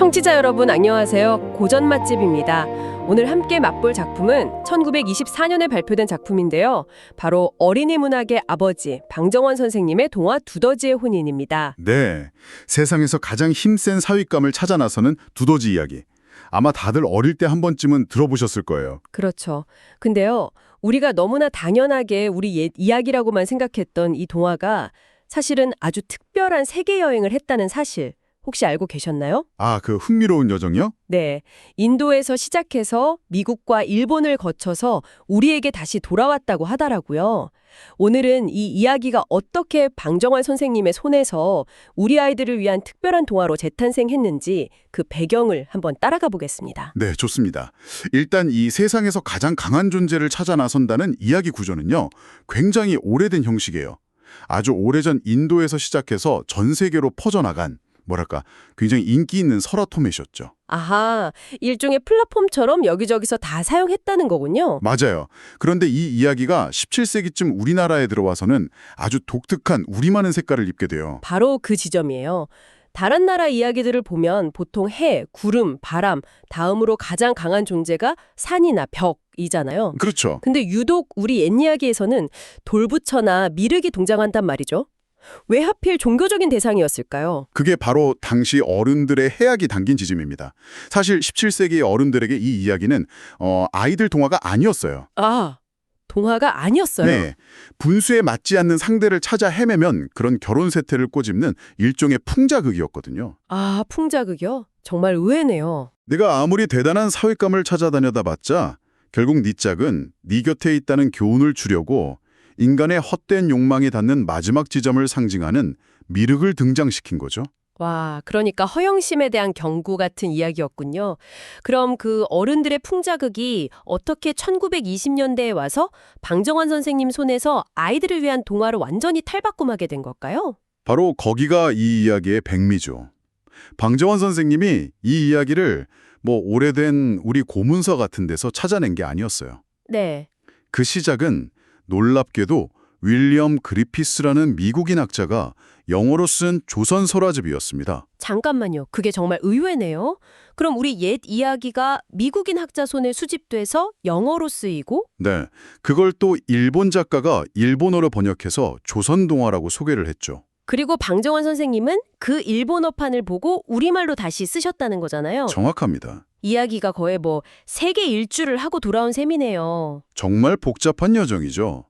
청취자 여러분 안녕하세요. 고전 맛집입니다. 오늘 함께 맛볼 작품은 1924년에 발표된 작품인데요. 바로 어린이 문학의 아버지 방정원 선생님의 동화 두더지의 혼인입니다. 네, 세상에서 가장 힘센 사윗감을 찾아 나서는 두더지 이야기. 아마 다들 어릴 때 한 번쯤은 들어보셨을 거예요. 그렇죠. 근데요, 우리가 너무나 당연하게 우리 옛 이야기라고만 생각했던 이 동화가 사실은 아주 특별한 세계 여행을 했다는 사실 혹시 알고 계셨나요? 아, 그 흥미로운 여정이요? 네. 인도에서 시작해서 미국과 일본을 거쳐서 우리에게 다시 돌아왔다고 하더라고요. 오늘은 이 이야기가 어떻게 방정환 선생님의 손에서 우리 아이들을 위한 특별한 동화로 재탄생했는지 그 배경을 한번 따라가 보겠습니다. 네, 좋습니다. 일단 이 세상에서 가장 강한 존재를 찾아 나선다는 이야기 구조는요, 굉장히 오래된 형식이에요. 아주 오래전 인도에서 시작해서 전 세계로 퍼져나간 뭐랄까 굉장히 인기 있는 설화 포맷이었죠. 아하, 일종의 플랫폼처럼 여기저기서 다 사용했다는 거군요. 맞아요. 그런데 이 이야기가 17세기쯤 우리나라에 들어와서는 아주 독특한 우리만의 색깔을 입게 돼요. 바로 그 지점이에요. 다른 나라 이야기들을 보면 보통 해, 구름, 바람, 다음으로 가장 강한 존재가 산이나 벽이잖아요. 그렇죠. 근데 유독 우리 옛 이야기에서는 돌부처나 미륵이 등장한단 말이죠. 왜 하필 종교적인 대상이었을까요? 그게 바로 당시 어른들의 해악이 담긴 지점입니다. 사실 17세기 어른들에게 이 이야기는 아이들 동화가 아니었어요. 아, 동화가 아니었어요. 네, 분수에 맞지 않는 상대를 찾아 헤매면 그런 결혼 세태를 꼬집는 일종의 풍자극이었거든요. 아, 풍자극이요? 정말 의외네요. 내가 아무리 대단한 사윗감을 찾아다녀다 봤자 결국 네 짝은 네 곁에 있다는 교훈을 주려고 인간의 헛된 욕망에 닿는 마지막 지점을 상징하는 미륵을 등장시킨 거죠. 와, 그러니까 허영심에 대한 경고 같은 이야기였군요. 그럼 그 어른들의 풍자극이 어떻게 1920년대에 와서 방정환 선생님 손에서 아이들을 위한 동화로 완전히 탈바꿈하게 된 걸까요? 바로 거기가 이 이야기의 백미죠. 방정환 선생님이 이 이야기를 오래된 우리 고문서 같은 데서 찾아낸 게 아니었어요. 네. 그 시작은 놀랍게도 윌리엄 그리피스라는 미국인 학자가 영어로 쓴 조선 설화집이었습니다. 잠깐만요. 그게 정말 의외네요. 그럼 우리 옛 이야기가 미국인 학자 손에 수집돼서 영어로 쓰이고? 네, 그걸 또 일본 작가가 일본어로 번역해서 조선 동화라고 소개를 했죠. 그리고 방정환 선생님은 그 일본어판을 보고 우리말로 다시 쓰셨다는 거잖아요. 정확합니다. 이야기가 거의 세계 일주를 하고 돌아온 셈이네요. 정말 복잡한 여정이죠.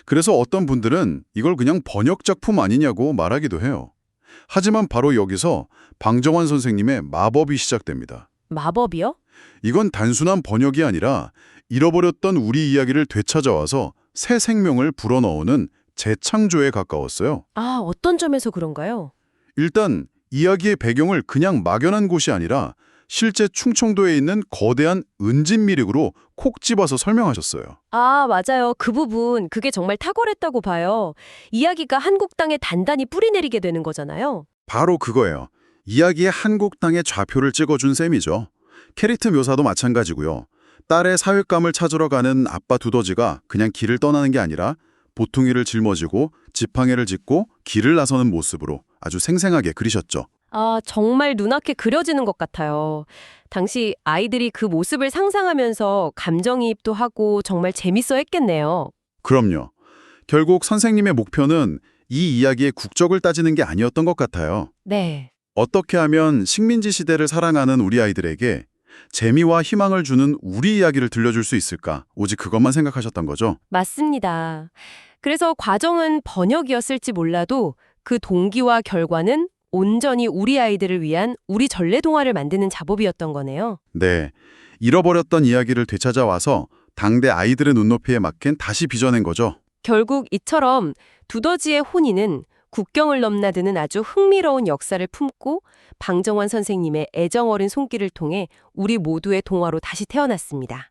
그래서 어떤 분들은 이걸 그냥 번역 작품 아니냐고 말하기도 해요. 하지만 바로 여기서 방정환 선생님의 마법이 시작됩니다. 마법이요? 이건 단순한 번역이 아니라 잃어버렸던 우리 이야기를 되찾아와서 새 생명을 불어넣는 재창조에 가까웠어요. 아, 어떤 점에서 그런가요? 일단 이야기의 배경을 그냥 막연한 곳이 아니라 실제 충청도에 있는 거대한 은진미륵으로 콕 집어서 설명하셨어요. 아, 맞아요. 그 부분, 그게 정말 탁월했다고 봐요. 이야기가 한국 땅에 단단히 뿌리 내리게 되는 거잖아요. 바로 그거예요. 이야기의 한국 땅의 좌표를 찍어준 셈이죠. 캐릭터 묘사도 마찬가지고요. 딸의 사윗감을 찾으러 가는 아빠 두더지가 그냥 길을 떠나는 게 아니라 보퉁이를 짊어지고 지팡이를 짚고 길을 나서는 모습으로 아주 생생하게 그리셨죠. 아, 정말 눈앞에 그려지는 것 같아요. 당시 아이들이 그 모습을 상상하면서 감정이입도 하고 정말 재밌어 했겠네요. 그럼요. 결국 선생님의 목표는 이 이야기의 국적을 따지는 게 아니었던 것 같아요. 네. 어떻게 하면 식민지 시대를 사랑하는 우리 아이들에게 재미와 희망을 주는 우리 이야기를 들려줄 수 있을까? 오직 그것만 생각하셨던 거죠. 맞습니다. 그래서 과정은 번역이었을지 몰라도 그 동기와 결과는 온전히 우리 아이들을 위한 우리 전래 동화를 만드는 작업이었던 거네요. 네, 잃어버렸던 이야기를 되찾아와서 당대 아이들의 눈높이에 맞게 다시 빚어낸 거죠. 결국 이처럼 두더지의 혼인은 국경을 넘나드는 아주 흥미로운 역사를 품고 방정환 선생님의 애정 어린 손길을 통해 우리 모두의 동화로 다시 태어났습니다.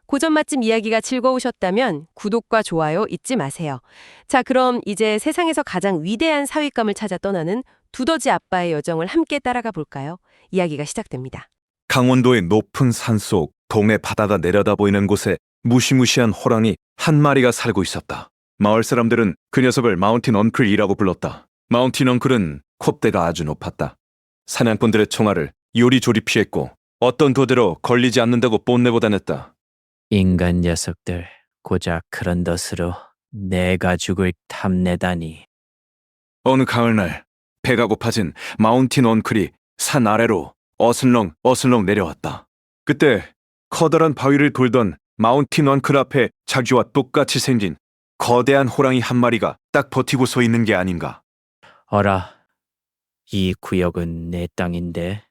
고전 맛집 이야기가 즐거우셨다면 구독과 좋아요 잊지 마세요. 자, 그럼 이제 세상에서 가장 위대한 사윗감을 찾아 떠나는 두더지 아빠의 여정을 함께 따라가 볼까요? 이야기가 시작됩니다. 강원도의 높은 산속 동해 바다가 내려다 보이는 곳에 무시무시한 호랑이 한 마리가 살고 있었다. 마을 사람들은 그 녀석을 마운틴 엉클이라고 불렀다. 마운틴 엉클은 콧대가 아주 높았다. 사냥꾼들의 총알을 요리조리 피했고 어떤 도대로 걸리지 않는다고 뽐내보다 냈다. 인간 녀석들 고작 그런 덫으로 내 가죽을 탐내다니. 어느 가을날 배가 고파진 마운틴 원클이 산 아래로 어슬렁 내려왔다. 그때 커다란 바위를 돌던 마운틴 원클 앞에 자기와 똑같이 생긴 거대한 호랑이 한 마리가 딱 버티고 서 있는 게 아닌가. 어라, 이 구역은 내 땅인데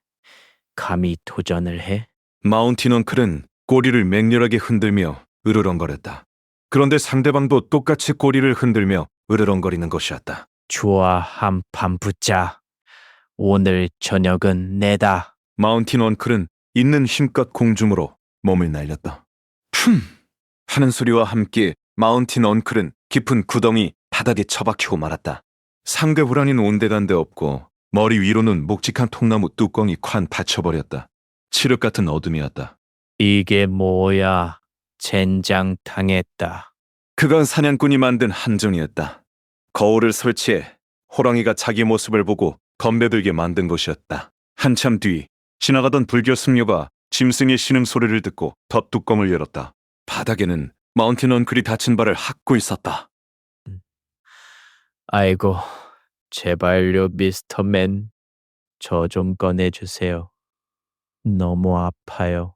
감히 도전을 해? 마운틴 원클은 꼬리를 맹렬하게 흔들며 으르렁거렸다. 그런데 상대방도 똑같이 꼬리를 흔들며 으르렁거리는 것이었다. 좋아, 한판 붙자. 오늘 저녁은 내다. 마운틴 원클은 있는 힘껏 공중으로 몸을 날렸다. 품! 하는 소리와 함께 마운틴 원클은 깊은 구덩이 바닥에 처박히고 말았다. 상대 호랑이는 온데간데 없고 머리 위로는 묵직한 통나무 뚜껑이 쾅 받쳐버렸다. 칠흑 같은 어둠이었다. 이게 뭐야? 젠장 당했다. 그건 사냥꾼이 만든 함정이었다. 거울을 설치해 호랑이가 자기 모습을 보고 덤벼들게 만든 것이었다. 한참 뒤 지나가던 불교 승려가 짐승의 신음 소리를 듣고 덧뚜껑을 열었다. 바닥에는 마운틴 원클이 다친 발을 핥고 있었다. 아이고, 제발요, 미스터 맨. 저 좀 꺼내주세요. 너무 아파요.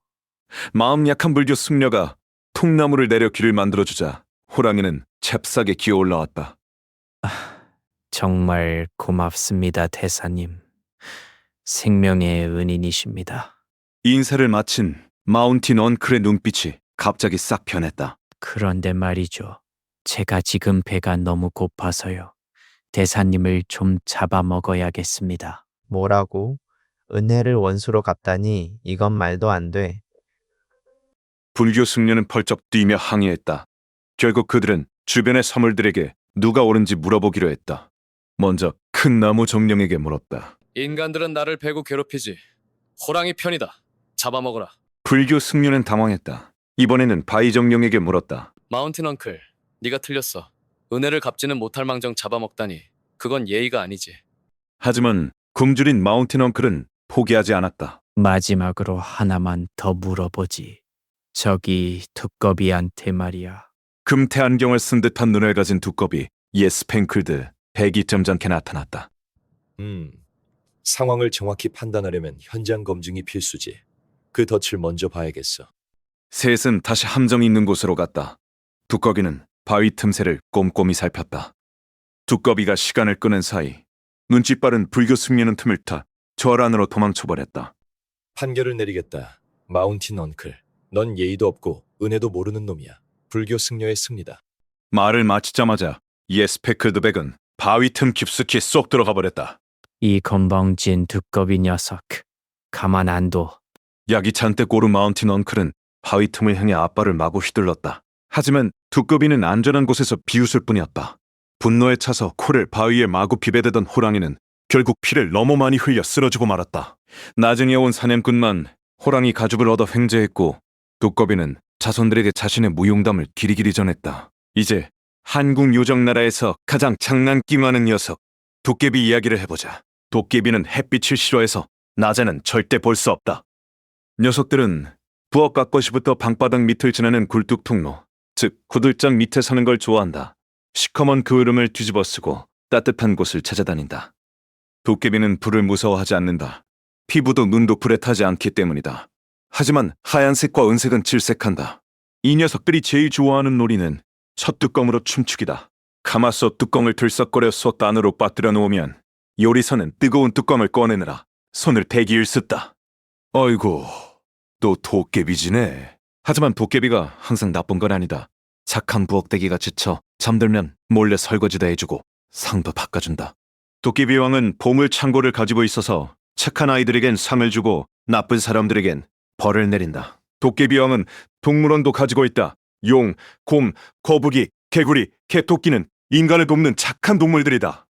마음 약한 불교 승려가 통나무를 내려 길을 만들어주자 호랑이는 잽싸게 기어 올라왔다. 정말 고맙습니다, 대사님. 생명의 은인이십니다. 인사를 마친 마운틴 원클의 눈빛이 갑자기 싹 변했다. 그런데 말이죠. 제가 지금 배가 너무 고파서요. 대사님을 좀 잡아먹어야겠습니다. 뭐라고? 은혜를 원수로 갚다니 이건 말도 안 돼. 불교 승려는 펄쩍 뛰며 항의했다. 결국 그들은 주변의 사물들에게 누가 옳은지 물어보기로 했다. 먼저 큰 나무 정령에게 물었다. 인간들은 나를 베고 괴롭히지. 호랑이 편이다. 잡아먹어라. 불교 승려는 당황했다. 이번에는 바위 정령에게 물었다. 마운틴 엉클, 네가 틀렸어. 은혜를 갚지는 못할 망정 잡아먹다니. 그건 예의가 아니지. 하지만 굶주린 마운틴 엉클은 포기하지 않았다. 마지막으로 하나만 더 물어보지. 저기 두꺼비한테 말이야. 금태 안경을 쓴 듯한 눈을 가진 두꺼비 예스팽클드 102점 전케 나타났다. 상황을 정확히 판단하려면 현장 검증이 필수지. 그 덫을 먼저 봐야겠어. 셋은 다시 함정이 있는 곳으로 갔다. 두꺼비는 바위 틈새를 꼼꼼히 살폈다. 두꺼비가 시간을 끄는 사이 눈치 빠른 불교 승려는 틈을 타 절 안으로 도망쳐버렸다. 판결을 내리겠다. 마운틴 엉클. 넌 예의도 없고 은혜도 모르는 놈이야. 불교 승려의 승리다. 말을 마치자마자 예스페클드 백은 바위 틈 깊숙이 쏙 들어가 버렸다. 이 건방진 두꺼비 녀석. 가만 안 둬. 약이 잔뜩 오른 마운틴 엉클은 바위 틈을 향해 앞발을 마구 휘둘렀다. 하지만 두꺼비는 안전한 곳에서 비웃을 뿐이었다. 분노에 차서 코를 바위에 마구 비벼대던 호랑이는 결국 피를 너무 많이 흘려 쓰러지고 말았다. 나중에 온 사냥꾼만 호랑이 가죽을 얻어 횡재했고 두꺼비는 자손들에게 자신의 무용담을 길이길이 전했다. 이제 한국 요정나라에서 가장 장난기 많은 녀석 도깨비 이야기를 해보자. 도깨비는 햇빛을 싫어해서 낮에는 절대 볼 수 없다. 녀석들은 부엌 가까시부터 방바닥 밑을 지나는 굴뚝통로, 즉 구들장 밑에 사는 걸 좋아한다. 시커먼 그을음을 뒤집어 쓰고 따뜻한 곳을 찾아다닌다. 도깨비는 불을 무서워하지 않는다. 피부도 눈도 불에 타지 않기 때문이다. 하지만 하얀색과 은색은 질색한다. 이 녀석들이 제일 좋아하는 놀이는 솥뚜껑으로 춤추기다. 가마솥 뚜껑을 들썩거려 솥 안으로 빠뜨려 놓으면 요리사는 뜨거운 뚜껑을 꺼내느라 손을 대기일 쓰다. 어이구, 또 도깨비지네. 하지만 도깨비가 항상 나쁜 건 아니다. 착한 부엌대기가 지쳐 잠들면 몰래 설거지도 해주고 상도 바꿔준다. 도깨비 왕은 보물 창고를 가지고 있어서 착한 아이들에겐 상을 주고 나쁜 사람들에겐 벌을 내린다. 도깨비 왕은 동물원도 가지고 있다. 용, 곰, 거북이, 개구리, 개토끼는 인간을 돕는 착한 동물들이다.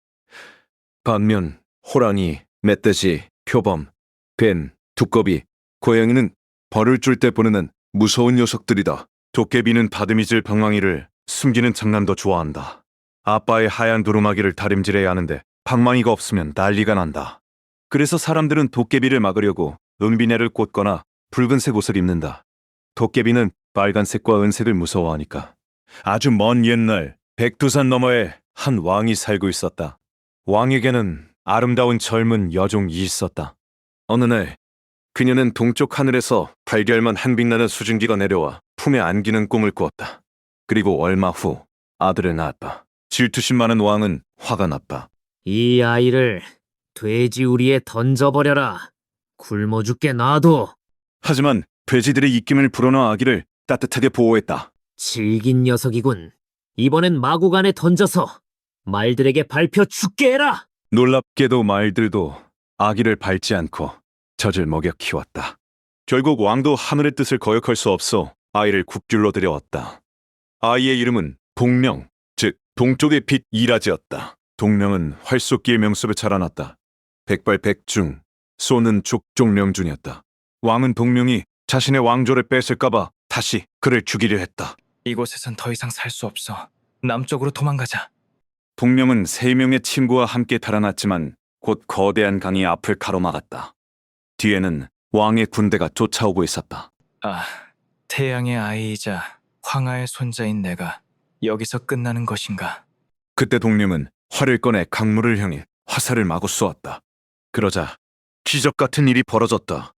반면 호랑이, 멧돼지, 표범, 뱀, 두꺼비, 고양이는 벌을 줄 때 보내는 무서운 녀석들이다. 도깨비는 다듬이질 방망이를 숨기는 장난도 좋아한다. 아빠의 하얀 두루마기를 다림질해야 하는데 방망이가 없으면 난리가 난다. 그래서 사람들은 도깨비를 막으려고 은비내를 꽂거나 붉은색 옷을 입는다. 도깨비는 빨간색과 은색을 무서워하니까. 아주 먼 옛날 백두산 너머에 한 왕이 살고 있었다. 왕에게는 아름다운 젊은 여종이 있었다. 어느 날 그녀는 동쪽 하늘에서 달걀만 한 빛나는 수증기가 내려와 품에 안기는 꿈을 꾸었다. 그리고 얼마 후 아들을 낳았다. 질투심 많은 왕은 화가 났다. 이 아이를 돼지 우리에 던져버려라. 굶어 죽게 놔둬. 하지만 돼지들의 입김을 불어넣어 아기를 따뜻하게 보호했다. 질긴 녀석이군. 이번엔 마국 안에 던져서 말들에게 밟혀 죽게 해라. 놀랍게도 말들도 아기를 밟지 않고 젖을 먹여 키웠다. 결국 왕도 하늘의 뜻을 거역할 수 없어 아이를 국귤로 들여왔다. 아이의 이름은 동명, 즉 동쪽의 빛 이라지였다. 동명은 활쏘기의 명수로 자라났다. 백발백중, 쏘는 족종명중이었다. 왕은 동명이 자신의 왕조를 뺏을까봐 다시 그를 죽이려 했다. 이곳에선 더 이상 살 수 없어. 남쪽으로 도망가자. 동명은 3명의 친구와 함께 달아났지만 곧 거대한 강이 앞을 가로막았다. 뒤에는 왕의 군대가 쫓아오고 있었다. 아, 태양의 아이이자 황하의 손자인 내가 여기서 끝나는 것인가? 그때 동명은 활을 꺼내 강물을 향해 화살을 마구 쏘았다. 그러자 기적 같은 일이 벌어졌다.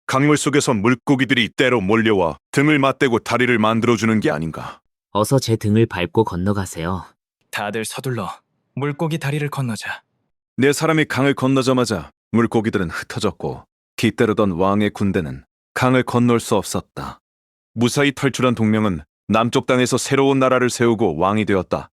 강물 속에서 물고기들이 때로 몰려와 등을 맞대고 다리를 만들어주는 게 아닌가. 어서 제 등을 밟고 건너가세요. 다들 서둘러 물고기 다리를 건너자. 네 사람이 강을 건너자마자 물고기들은 흩어졌고 뒤따르던 왕의 군대는 강을 건널 수 없었다. 무사히 탈출한 동명은 남쪽 땅에서 새로운 나라를 세우고 왕이 되었다.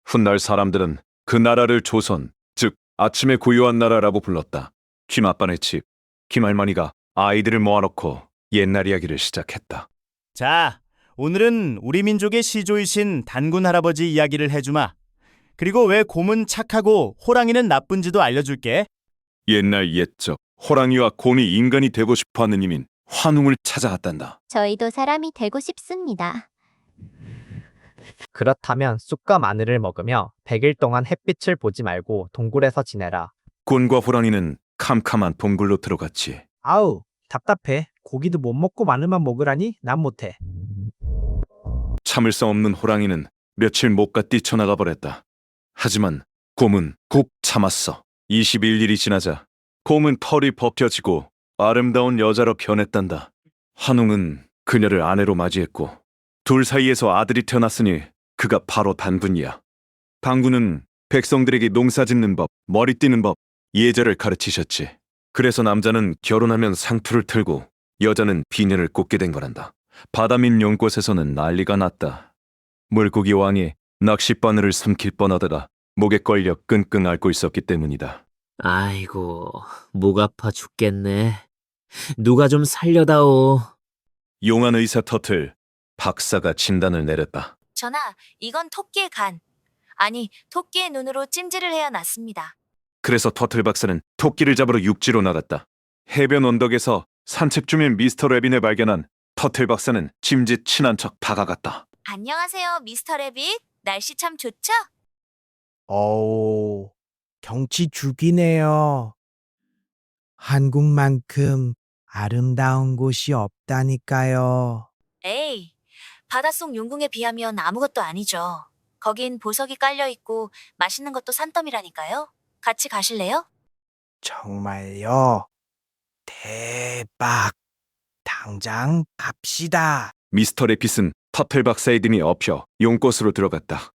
훗날 사람들은 그 나라를 조선, 즉 아침에 고요한 나라라고 불렀다. 김아빠네 집, 김할머니가 아이들을 모아놓고 옛날 이야기를 시작했다. 자, 오늘은 우리 민족의 시조이신 단군 할아버지 이야기를 해주마. 그리고 왜 곰은 착하고 호랑이는 나쁜지도 알려줄게. 옛날 옛적 호랑이와 곰이 인간이 되고 싶어하는 이민 환웅을 찾아갔단다. 저희도 사람이 되고 싶습니다. 그렇다면 쑥과 마늘을 먹으며 100일 동안 햇빛을 보지 말고 동굴에서 지내라. 곤과 호랑이는 캄캄한 동굴로 들어갔지. 아우, 답답해. 고기도 못 먹고 마늘만 먹으라니 난 못해. 참을성 없는 호랑이는 며칠 못 가 뛰쳐나가 버렸다. 하지만 곰은 꾹 참았어. 21일이 지나자 곰은 털이 벗겨지고 아름다운 여자로 변했단다. 한웅은 그녀를 아내로 맞이했고 둘 사이에서 아들이 태어났으니 그가 바로 단군이야. 단군은 백성들에게 농사 짓는 법, 머리 띠는 법, 예절을 가르치셨지. 그래서 남자는 결혼하면 상투를 틀고 여자는 비녀를 꽂게 된 거란다. 바다 밑 용곳에서는 난리가 났다. 물고기 왕이 낚싯바늘을 삼킬 뻔하다가 목에 걸려 끙끙 앓고 있었기 때문이다. 아이고, 목 아파 죽겠네. 누가 좀 살려다오. 용한 의사 터틀 박사가 진단을 내렸다. 전하, 이건 토끼의 간. 아니, 토끼의 눈으로 찜질을 해야 낫습니다. 그래서 터틀 박사는 토끼를 잡으러 육지로 나갔다. 해변 언덕에서 산책 중인 미스터 레빈을 발견한 터틀 박사는 짐짓 친한 척 다가갔다. 안녕하세요, 미스터 레빗. 날씨 참 좋죠? 어우, 경치 죽이네요. 한국만큼 아름다운 곳이 없다니까요. 에이, 바닷속 용궁에 비하면 아무것도 아니죠. 거긴 보석이 깔려 있고 맛있는 것도 산더미라니까요. 같이 가실래요? 정말요? 대박. 당장 갑시다. 미스터 레핏은 터틀 박사의 등이 엎여 용꽃으로 들어갔다.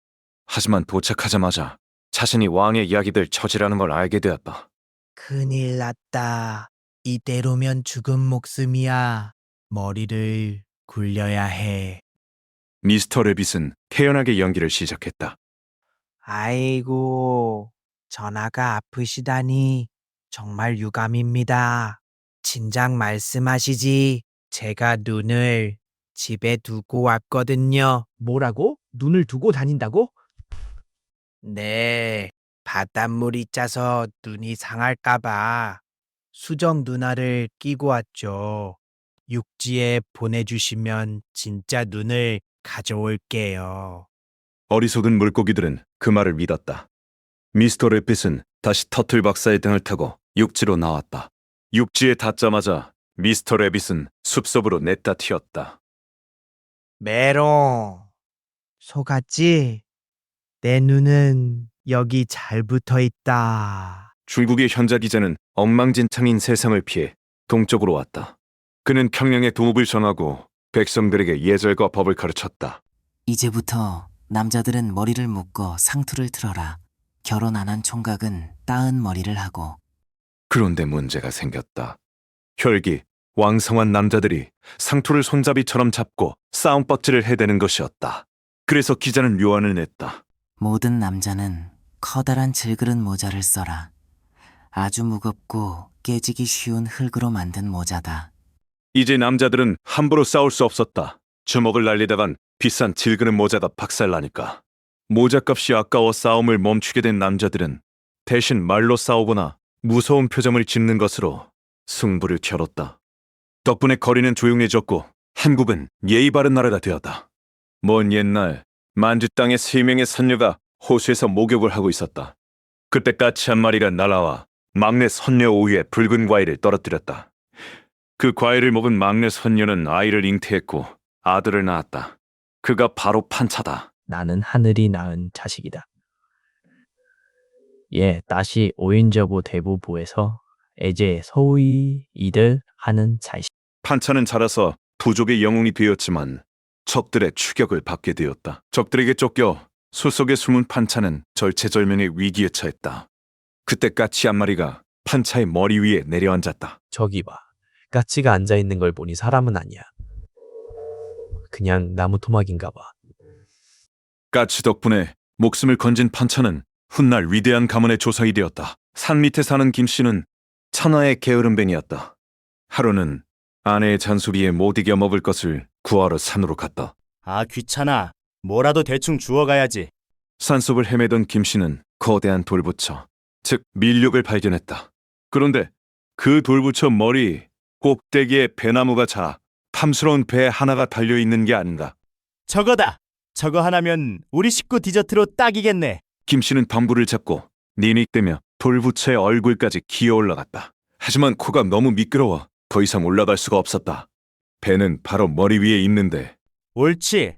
하지만 도착하자마자 자신이 왕의 이야기들 처지라는 걸 알게 되었다. 큰일 났다. 이대로면 죽은 목숨이야. 머리를 굴려야 해. 미스터 레빗은 태연하게 연기를 시작했다. 아이고, 전하가 아프시다니 정말 유감입니다. 진작 말씀하시지. 제가 눈을 집에 두고 왔거든요. 뭐라고? 눈을 두고 다닌다고? 네, 바닷물이 짜서 눈이 상할까봐 수정 누나를 끼고 왔죠. 육지에 보내주시면 진짜 눈을 가져올게요. 어리석은 물고기들은 그 말을 믿었다. 미스터 레핏은 다시 터틀 박사의 등을 타고 육지로 나왔다. 육지에 닿자마자 미스터 레빗은 숲속으로 냈다 튀었다. 메롱. 속았지? 내 눈은 여기 잘 붙어 있다. 중국의 현자 기자는 엉망진창인 세상을 피해 동쪽으로 왔다. 그는 평양에 도읍을 정하고 백성들에게 예절과 법을 가르쳤다. 이제부터 남자들은 머리를 묶어 상투를 틀어라. 결혼 안 한 총각은 따은 머리를 하고. 그런데 문제가 생겼다. 혈기, 왕성한 남자들이 상투를 손잡이처럼 잡고 싸움박질을 해대는 것이었다. 그래서 기자는 요한을 냈다. 모든 남자는 커다란 질그릇 모자를 써라. 아주 무겁고 깨지기 쉬운 흙으로 만든 모자다. 이제 남자들은 함부로 싸울 수 없었다. 주먹을 날리다간 비싼 질그릇 모자가 박살나니까. 모자값이 아까워 싸움을 멈추게 된 남자들은 대신 말로 싸우거나 무서운 표정을 짓는 것으로 승부를 겨뤘다. 덕분에 거리는 조용해졌고 한국은 예의 바른 나라가 되었다. 먼 옛날 만주 땅의 3명의 선녀가 호수에서 목욕을 하고 있었다. 그때 까치 한 마리가 날아와 막내 선녀 우위에 붉은 과일을 떨어뜨렸다. 그 과일을 먹은 막내 선녀는 아이를 잉태했고 아들을 낳았다. 그가 바로 판차다. 나는 하늘이 낳은 자식이다. 예, 다시 오인저보 대부부에서 애제 소위 이들 하는 자식. 판차는 자라서 부족의 영웅이 되었지만 적들의 추격을 받게 되었다. 적들에게 쫓겨 숲속에 숨은 판차는 절체절명의 위기에 처했다. 그때 까치 한 마리가 판차의 머리 위에 내려앉았다. 저기 봐. 까치가 앉아있는 걸 보니 사람은 아니야. 그냥 나무 토막인가 봐. 까치 덕분에 목숨을 건진 판차는 훗날 위대한 가문의 조상이 되었다. 산 밑에 사는 김씨는 천하의 게으름뱅이였다. 하루는 아내의 잔소리에 못 이겨 먹을 것을 구하러 산으로 갔다. 아, 귀찮아. 뭐라도 대충 주워가야지. 산속을 헤매던 김씨는 거대한 돌부처, 즉 밀육을 발견했다. 그런데 그 돌부처 머리 꼭대기에 배나무가 자라 탐스러운 배 하나가 달려있는 게 아닌가. 저거다. 저거 하나면 우리 식구 디저트로 딱이겠네. 김씨는 방부를 잡고 니닉대며 돌부처의 얼굴까지 기어 올라갔다. 하지만 코가 너무 미끄러워 더 이상 올라갈 수가 없었다. 배는 바로 머리 위에 있는데. 옳지.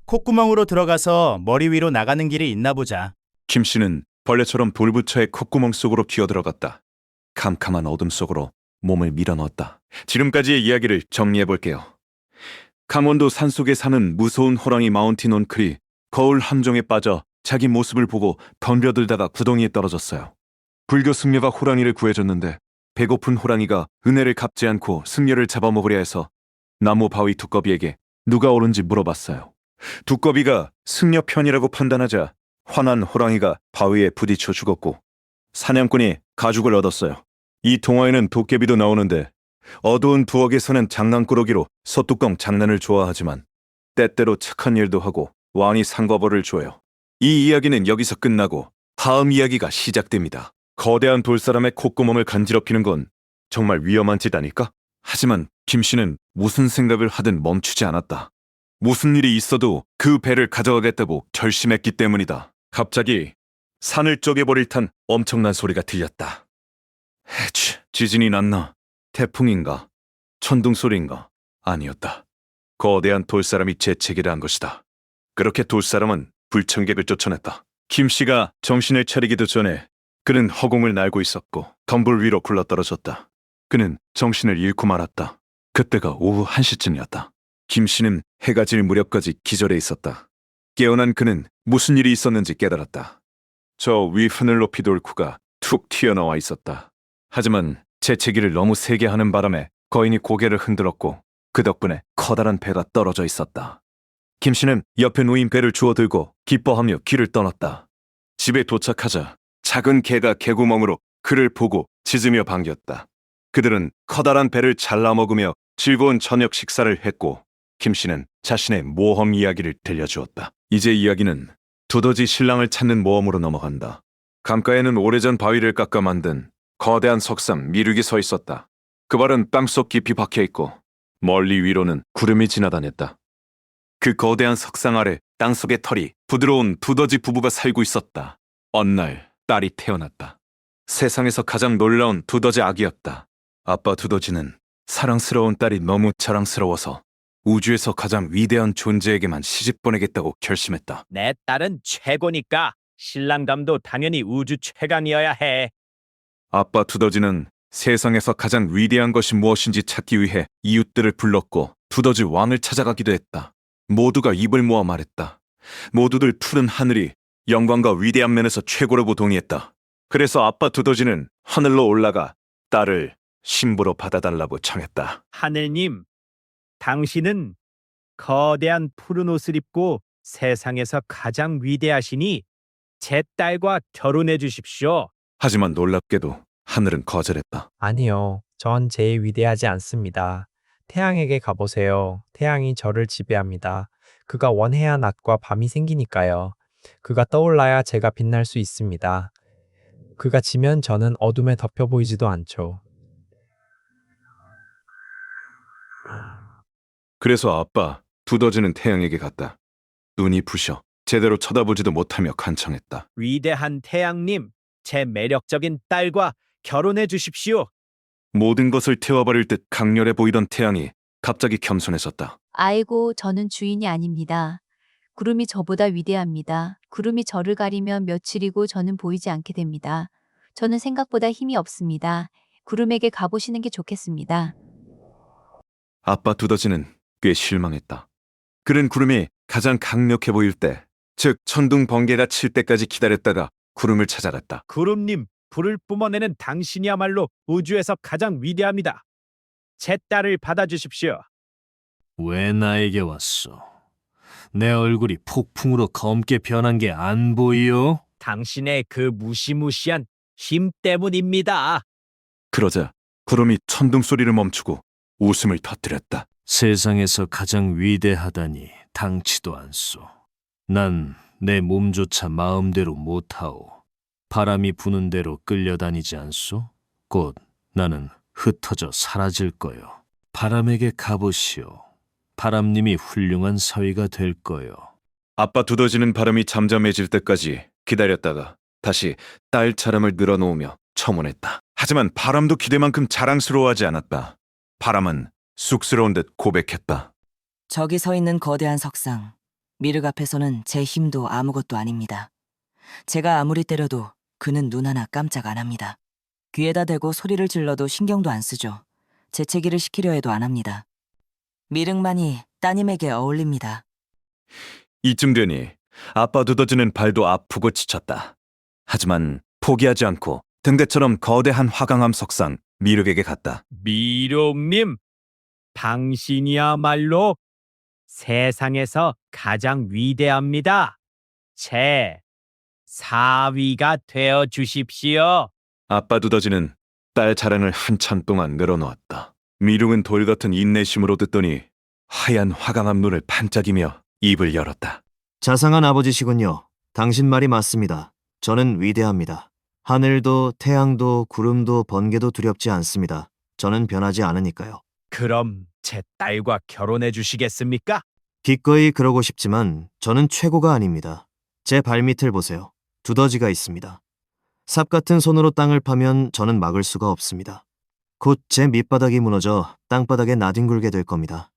콧구멍으로 들어가서 머리 위로 나가는 길이 있나 보자. 김씨는 벌레처럼 돌부처의 콧구멍 속으로 기어들어갔다. 캄캄한 어둠 속으로 몸을 밀어넣었다. 지금까지의 이야기를 정리해볼게요. 강원도 산속에 사는 무서운 호랑이 마운틴 온클이 거울 함정에 빠져 자기 모습을 보고 덤벼들다가 구덩이에 떨어졌어요. 불교 승려가 호랑이를 구해줬는데 배고픈 호랑이가 은혜를 갚지 않고 승려를 잡아먹으려 해서 나무 바위 두꺼비에게 누가 옳은지 물어봤어요. 두꺼비가 승려 편이라고 판단하자 화난 호랑이가 바위에 부딪혀 죽었고 사냥꾼이 가죽을 얻었어요. 이 동화에는 도깨비도 나오는데 어두운 부엌에서는 장난꾸러기로 소뚜껑 장난을 좋아하지만 때때로 착한 일도 하고 왕이 상과벌을 줘요. 이 이야기는 여기서 끝나고 다음 이야기가 시작됩니다. 거대한 돌사람의 콧구멍을 간지럽히는 건 정말 위험한 짓 아닐까? 하지만 김씨는 무슨 생각을 하든 멈추지 않았다. 무슨 일이 있어도 그 배를 가져가겠다고 결심했기 때문이다. 갑자기 산을 쪼개버릴 듯한 엄청난 소리가 들렸다. 해치, 지진이 났나? 태풍인가? 천둥 소리인가? 아니었다. 거대한 돌사람이 재채기를 한 것이다. 그렇게 돌사람은 불청객을 쫓아냈다. 김씨가 정신을 차리기도 전에 그는 허공을 날고 있었고 덤불 위로 굴러떨어졌다. 그는 정신을 잃고 말았다. 그때가 오후 1시쯤이었다. 김씨는 해가 질 무렵까지 기절해 있었다. 깨어난 그는 무슨 일이 있었는지 깨달았다. 저 위 하늘 높이 돌쿠가 툭 튀어나와 있었다. 하지만 재채기를 너무 세게 하는 바람에 거인이 고개를 흔들었고 그 덕분에 커다란 배가 떨어져 있었다. 김씨는 옆에 놓인 배를 주워들고 기뻐하며 길을 떠났다. 집에 도착하자 작은 개가 개구멍으로 그를 보고 짖으며 반겼다. 그들은 커다란 배를 잘라 먹으며 즐거운 저녁 식사를 했고 김씨는 자신의 모험 이야기를 들려주었다. 이제 이야기는 두더지 신랑을 찾는 모험으로 넘어간다. 강가에는 오래전 바위를 깎아 만든 거대한 석상 미륵이 서 있었다. 그 발은 땅속 깊이 박혀있고 멀리 위로는 구름이 지나다녔다. 그 거대한 석상 아래 땅속의 털이 부드러운 두더지 부부가 살고 있었다. 어느 날 딸이 태어났다. 세상에서 가장 놀라운 두더지 아기였다. 아빠 두더지는 사랑스러운 딸이 너무 자랑스러워서 우주에서 가장 위대한 존재에게만 시집 보내겠다고 결심했다. 내 딸은 최고니까 신랑담도 당연히 우주 최강이어야 해. 아빠 두더지는 세상에서 가장 위대한 것이 무엇인지 찾기 위해 이웃들을 불렀고 두더지 왕을 찾아가기도 했다. 모두가 입을 모아 말했다. 모두들 푸른 하늘이 영광과 위대한 면에서 최고라고 동의했다. 그래서 아빠 두더지는 하늘로 올라가 딸을 신부로 받아달라고 청했다. 하늘님, 당신은 거대한 푸른 옷을 입고 세상에서 가장 위대하시니 제 딸과 결혼해 주십시오. 하지만 놀랍게도 하늘은 거절했다. 아니요. 전 제일 위대하지 않습니다. 태양에게 가보세요. 태양이 저를 지배합니다. 그가 원해야 낮과 밤이 생기니까요. 그가 떠올라야 제가 빛날 수 있습니다. 그가 지면 저는 어둠에 덮여 보이지도 않죠. 그래서 아빠 두더지는 태양에게 갔다. 눈이 부셔 제대로 쳐다보지도 못하며 간청했다. 위대한 태양님, 제 매력적인 딸과 결혼해 주십시오. 모든 것을 태워버릴 듯 강렬해 보이던 태양이 갑자기 겸손해졌다. 아이고, 저는 주인이 아닙니다. 구름이 저보다 위대합니다. 구름이 저를 가리면 며칠이고 저는 보이지 않게 됩니다. 저는 생각보다 힘이 없습니다. 구름에게 가보시는 게 좋겠습니다. 아빠 두더지는 꽤 실망했다. 그는 구름이 가장 강력해 보일 때, 즉 천둥 번개가 칠 때까지 기다렸다가 구름을 찾아갔다. 구름님, 불을 뿜어내는 당신이야말로 우주에서 가장 위대합니다. 제 딸을 받아주십시오. 왜 나에게 왔어? 내 얼굴이 폭풍으로 검게 변한 게 안 보이요? 당신의 그 무시무시한 힘 때문입니다. 그러자 구름이 천둥 소리를 멈추고 웃음을 터뜨렸다. 세상에서 가장 위대하다니 당치도 않소. 난 내 몸조차 마음대로 못하오. 바람이 부는 대로 끌려다니지 않소? 곧 나는 흩어져 사라질 거요. 바람에게 가보시오. 바람님이 훌륭한 서위가 될 거요. 아빠 두더지는 바람이 잠잠해질 때까지 기다렸다가 다시 딸 자람을 늘어놓으며 첨언했다. 하지만 바람도 기대만큼 자랑스러워하지 않았다. 바람은 쑥스러운 듯 고백했다. 저기 서 있는 거대한 석상. 미륵 앞에서는 제 힘도 아무것도 아닙니다. 제가 아무리 때려도 그는 눈 하나 깜짝 안 합니다. 귀에다 대고 소리를 질러도 신경도 안 쓰죠. 재채기를 시키려 해도 안 합니다. 미륵만이 따님에게 어울립니다. 이쯤 되니 아빠 두더지는 발도 아프고 지쳤다. 하지만 포기하지 않고 등대처럼 거대한 화강암 석상 미륵에게 갔다. 미륵님, 당신이야말로 세상에서 가장 위대합니다. 제 사위가 되어 주십시오. 아빠 두더지는 딸 자랑을 한참 동안 늘어놓았다. 미륵은 돌같은 인내심으로 듣더니 하얀 화강암 눈을 반짝이며 입을 열었다. 자상한 아버지시군요. 당신 말이 맞습니다. 저는 위대합니다. 하늘도 태양도 구름도 번개도 두렵지 않습니다. 저는 변하지 않으니까요. 그럼 제 딸과 결혼해 주시겠습니까? 기꺼이 그러고 싶지만 저는 최고가 아닙니다. 제 발밑을 보세요. 두더지가 있습니다. 삽 같은 손으로 땅을 파면 저는 막을 수가 없습니다. 곧 제 밑바닥이 무너져 땅바닥에 나뒹굴게 될 겁니다.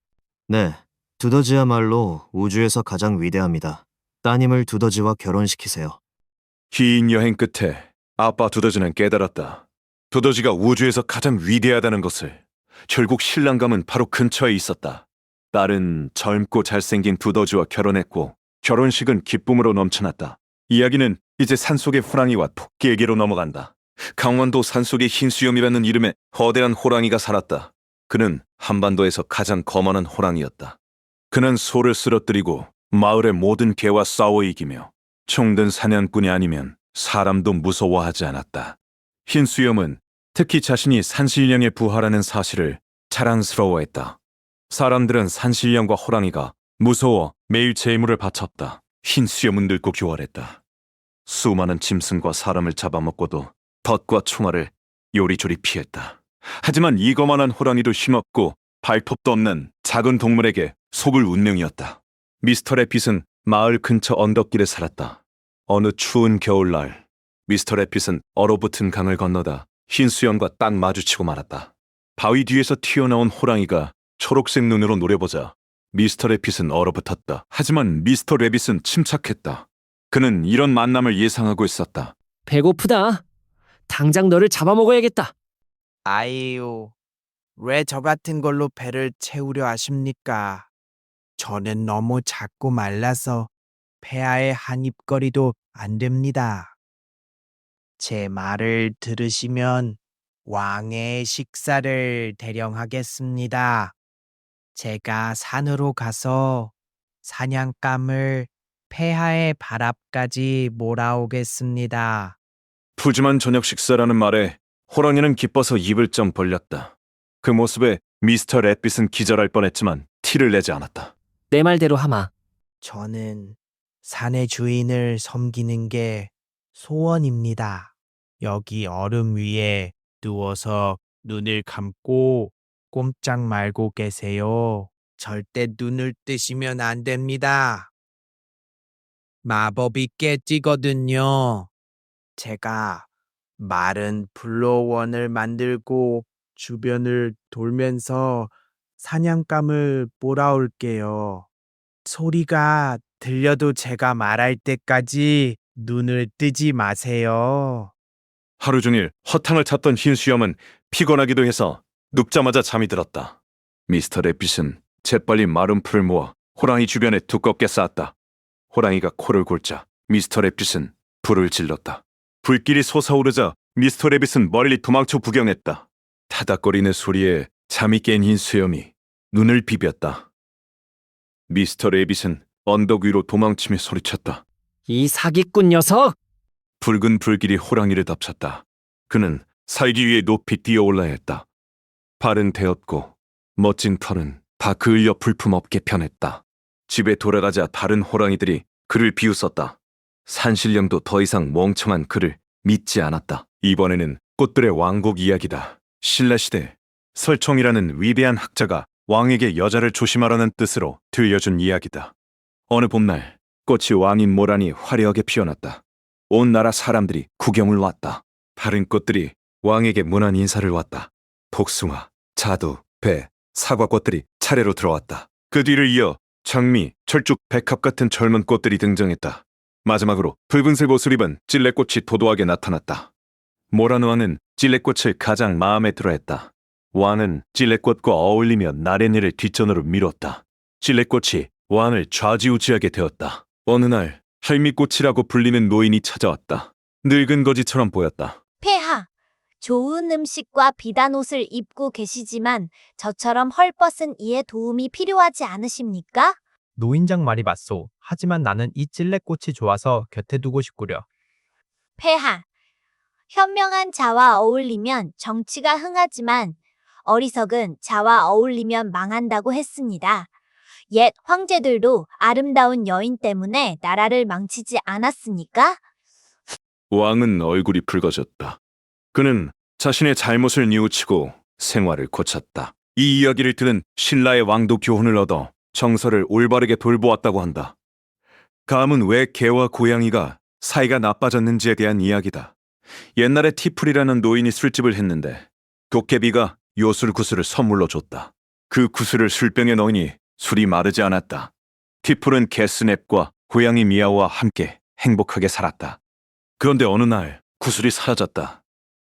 네, 두더지야말로 우주에서 가장 위대합니다. 따님을 두더지와 결혼시키세요. 긴 여행 끝에 아빠 두더지는 깨달았다. 두더지가 우주에서 가장 위대하다는 것을. 결국 신랑감은 바로 근처에 있었다. 딸은 젊고 잘생긴 두더지와 결혼했고 결혼식은 기쁨으로 넘쳐났다. 이야기는 이제 산속의 호랑이와 토끼에게로 넘어간다. 강원도 산속의 흰수염이라는 이름의 거대한 호랑이가 살았다. 그는 한반도에서 가장 거만한 호랑이였다. 그는 소를 쓰러뜨리고 마을의 모든 개와 싸워 이기며 총든 사냥꾼이 아니면 사람도 무서워하지 않았다. 흰수염은 특히 자신이 산신령에 부하라는 사실을 자랑스러워했다. 사람들은 산신령과 호랑이가 무서워 매일 제물을 바쳤다. 흰수염은 늙고 교활했다. 수많은 짐승과 사람을 잡아먹고도 덫과 총알을 요리조리 피했다. 하지만 이거만한 호랑이도 힘없고 발톱도 없는 작은 동물에게 속을 운명이었다. 미스터 래핏은 마을 근처 언덕길에 살았다. 어느 추운 겨울날 미스터 래핏은 얼어붙은 강을 건너다 흰수염과 딱 마주치고 말았다. 바위 뒤에서 튀어나온 호랑이가 초록색 눈으로 노려보자 미스터 래빗은 얼어붙었다. 하지만 미스터 래빗은 침착했다. 그는 이런 만남을 예상하고 있었다. 배고프다. 당장 너를 잡아먹어야겠다. 아이유, 왜 저 같은 걸로 배를 채우려 하십니까? 저는 너무 작고 말라서 폐하의 한 입거리도 안 됩니다. 제 말을 들으시면 왕의 식사를 대령하겠습니다. 제가 산으로 가서 사냥감을 폐하의 발 앞까지 몰아오겠습니다. 푸짐한 저녁 식사라는 말에 호랑이는 기뻐서 입을 쩍 벌렸다. 그 모습에 미스터 래빗은 기절할 뻔했지만 티를 내지 않았다. 내 말대로 하마. 저는 산의 주인을 섬기는 게 소원입니다. 여기 얼음 위에 누워서 눈을 감고 꼼짝 말고 계세요. 절대 눈을 뜨시면 안 됩니다. 마법이 깨지거든요. 제가 마른 블로원을 만들고 주변을 돌면서 사냥감을 몰아올게요. 소리가 들려도 제가 말할 때까지 눈을 뜨지 마세요. 하루 종일 허탕을 찼던 흰 수염은 피곤하기도 해서 눕자마자 잠이 들었다. 미스터 래빗은 재빨리 마른 풀을 모아 호랑이 주변에 두껍게 쌓았다. 호랑이가 코를 골자 미스터 래빗은 불을 질렀다. 불길이 솟아오르자 미스터 래빗은 멀리 도망쳐 구경했다. 타닥거리는 소리에 잠이 깬 흰 수염이 눈을 비볐다. 미스터 래빗은 언덕 위로 도망치며 소리쳤다. 이 사기꾼 녀석! 붉은 불길이 호랑이를 덮쳤다. 그는 살기 위해 높이 뛰어올라야 했다. 발은 데었고 멋진 털은 다 그을려 불품없게 변했다. 집에 돌아가자 다른 호랑이들이 그를 비웃었다. 산신령도 더 이상 멍청한 그를 믿지 않았다. 이번에는 꽃들의 왕국 이야기다. 신라시대 설총이라는 위대한 학자가 왕에게 여자를 조심하라는 뜻으로 들려준 이야기다. 어느 봄날 꽃이 왕인 모란이 화려하게 피어났다. 온 나라 사람들이 구경을 왔다. 다른 꽃들이 왕에게 문안 인사를 왔다. 복숭아, 자두, 배, 사과꽃들이 차례로 들어왔다. 그 뒤를 이어 장미, 철쭉, 백합 같은 젊은 꽃들이 등장했다. 마지막으로 붉은색 옷을 입은 찔레꽃이 도도하게 나타났다. 모란 왕은 찔레꽃을 가장 마음에 들어했다. 왕은 찔레꽃과 어울리며 나랫일을 뒷전으로 미뤘다. 찔레꽃이 왕을 좌지우지하게 되었다. 어느 날 할미꽃이라고 불리는 노인이 찾아왔다. 늙은 거지처럼 보였다. 폐하, 좋은 음식과 비단 옷을 입고 계시지만 저처럼 헐벗은 이에 도움이 필요하지 않으십니까? 노인장 말이 맞소. 하지만 나는 이 찔레꽃이 좋아서 곁에 두고 싶구려. 폐하, 현명한 자와 어울리면 정치가 흥하지만 어리석은 자와 어울리면 망한다고 했습니다. 옛 황제들도 아름다운 여인 때문에 나라를 망치지 않았습니까? 왕은 얼굴이 붉어졌다. 그는 자신의 잘못을 뉘우치고 생활을 고쳤다. 이 이야기를 들은 신라의 왕도 교훈을 얻어 정서를 올바르게 돌보았다고 한다. 다음은 왜 개와 고양이가 사이가 나빠졌는지에 대한 이야기다. 옛날에 티풀이라는 노인이 술집을 했는데 도깨비가 요술 구슬을 선물로 줬다. 그 구슬을 술병에 넣으니 술이 마르지 않았다. 티풀은 개스냅과 고양이 미아와 함께 행복하게 살았다. 그런데 어느 날 구슬이 사라졌다.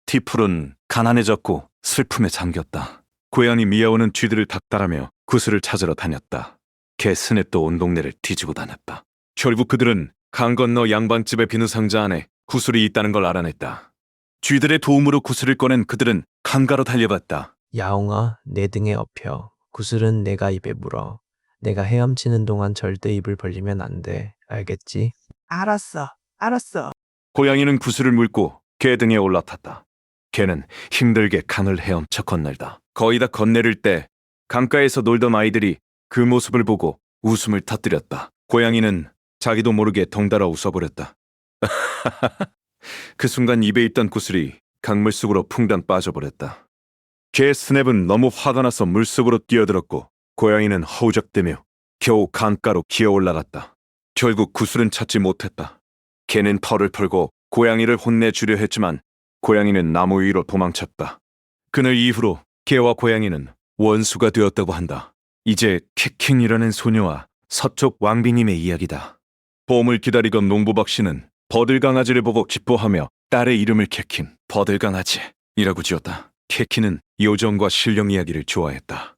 티풀은 가난해졌고 슬픔에 잠겼다. 고양이 미아오는 쥐들을 닥달하며 구슬을 찾으러 다녔다. 개스냅도 온 동네를 뒤지고 다녔다. 결국 그들은 강 건너 양반집의 비누 상자 안에 구슬이 있다는 걸 알아냈다. 쥐들의 도움으로 구슬을 꺼낸 그들은 강가로 달려갔다. 야옹아, 내 등에 엎여. 구슬은 내가 입에 물어. 내가 헤엄치는 동안 절대 입을 벌리면 안 돼. 알겠지? 알았어. 고양이는 구슬을 물고 개 등에 올라탔다. 개는 힘들게 강을 헤엄쳐 건널다. 거의 다 건네릴 때 강가에서 놀던 아이들이 그 모습을 보고 웃음을 터뜨렸다. 고양이는 자기도 모르게 덩달아 웃어버렸다. 그 순간 입에 있던 구슬이 강물 속으로 풍덩 빠져버렸다. 개 스냅은 너무 화가 나서 물속으로 뛰어들었고 고양이는 허우적대며 겨우 강가로 기어 올라갔다. 결국 구슬은 찾지 못했다. 개는 털을 털고 고양이를 혼내주려 했지만 고양이는 나무 위로 도망쳤다. 그날 이후로 개와 고양이는 원수가 되었다고 한다. 이제 캐킹이라는 소녀와 서쪽 왕비님의 이야기다. 봄을 기다리던 농부박 씨는 버들강아지를 보고 기뻐하며 딸의 이름을 캐킨, 버들강아지이라고 지었다. 캐킨은 요정과 신령 이야기를 좋아했다.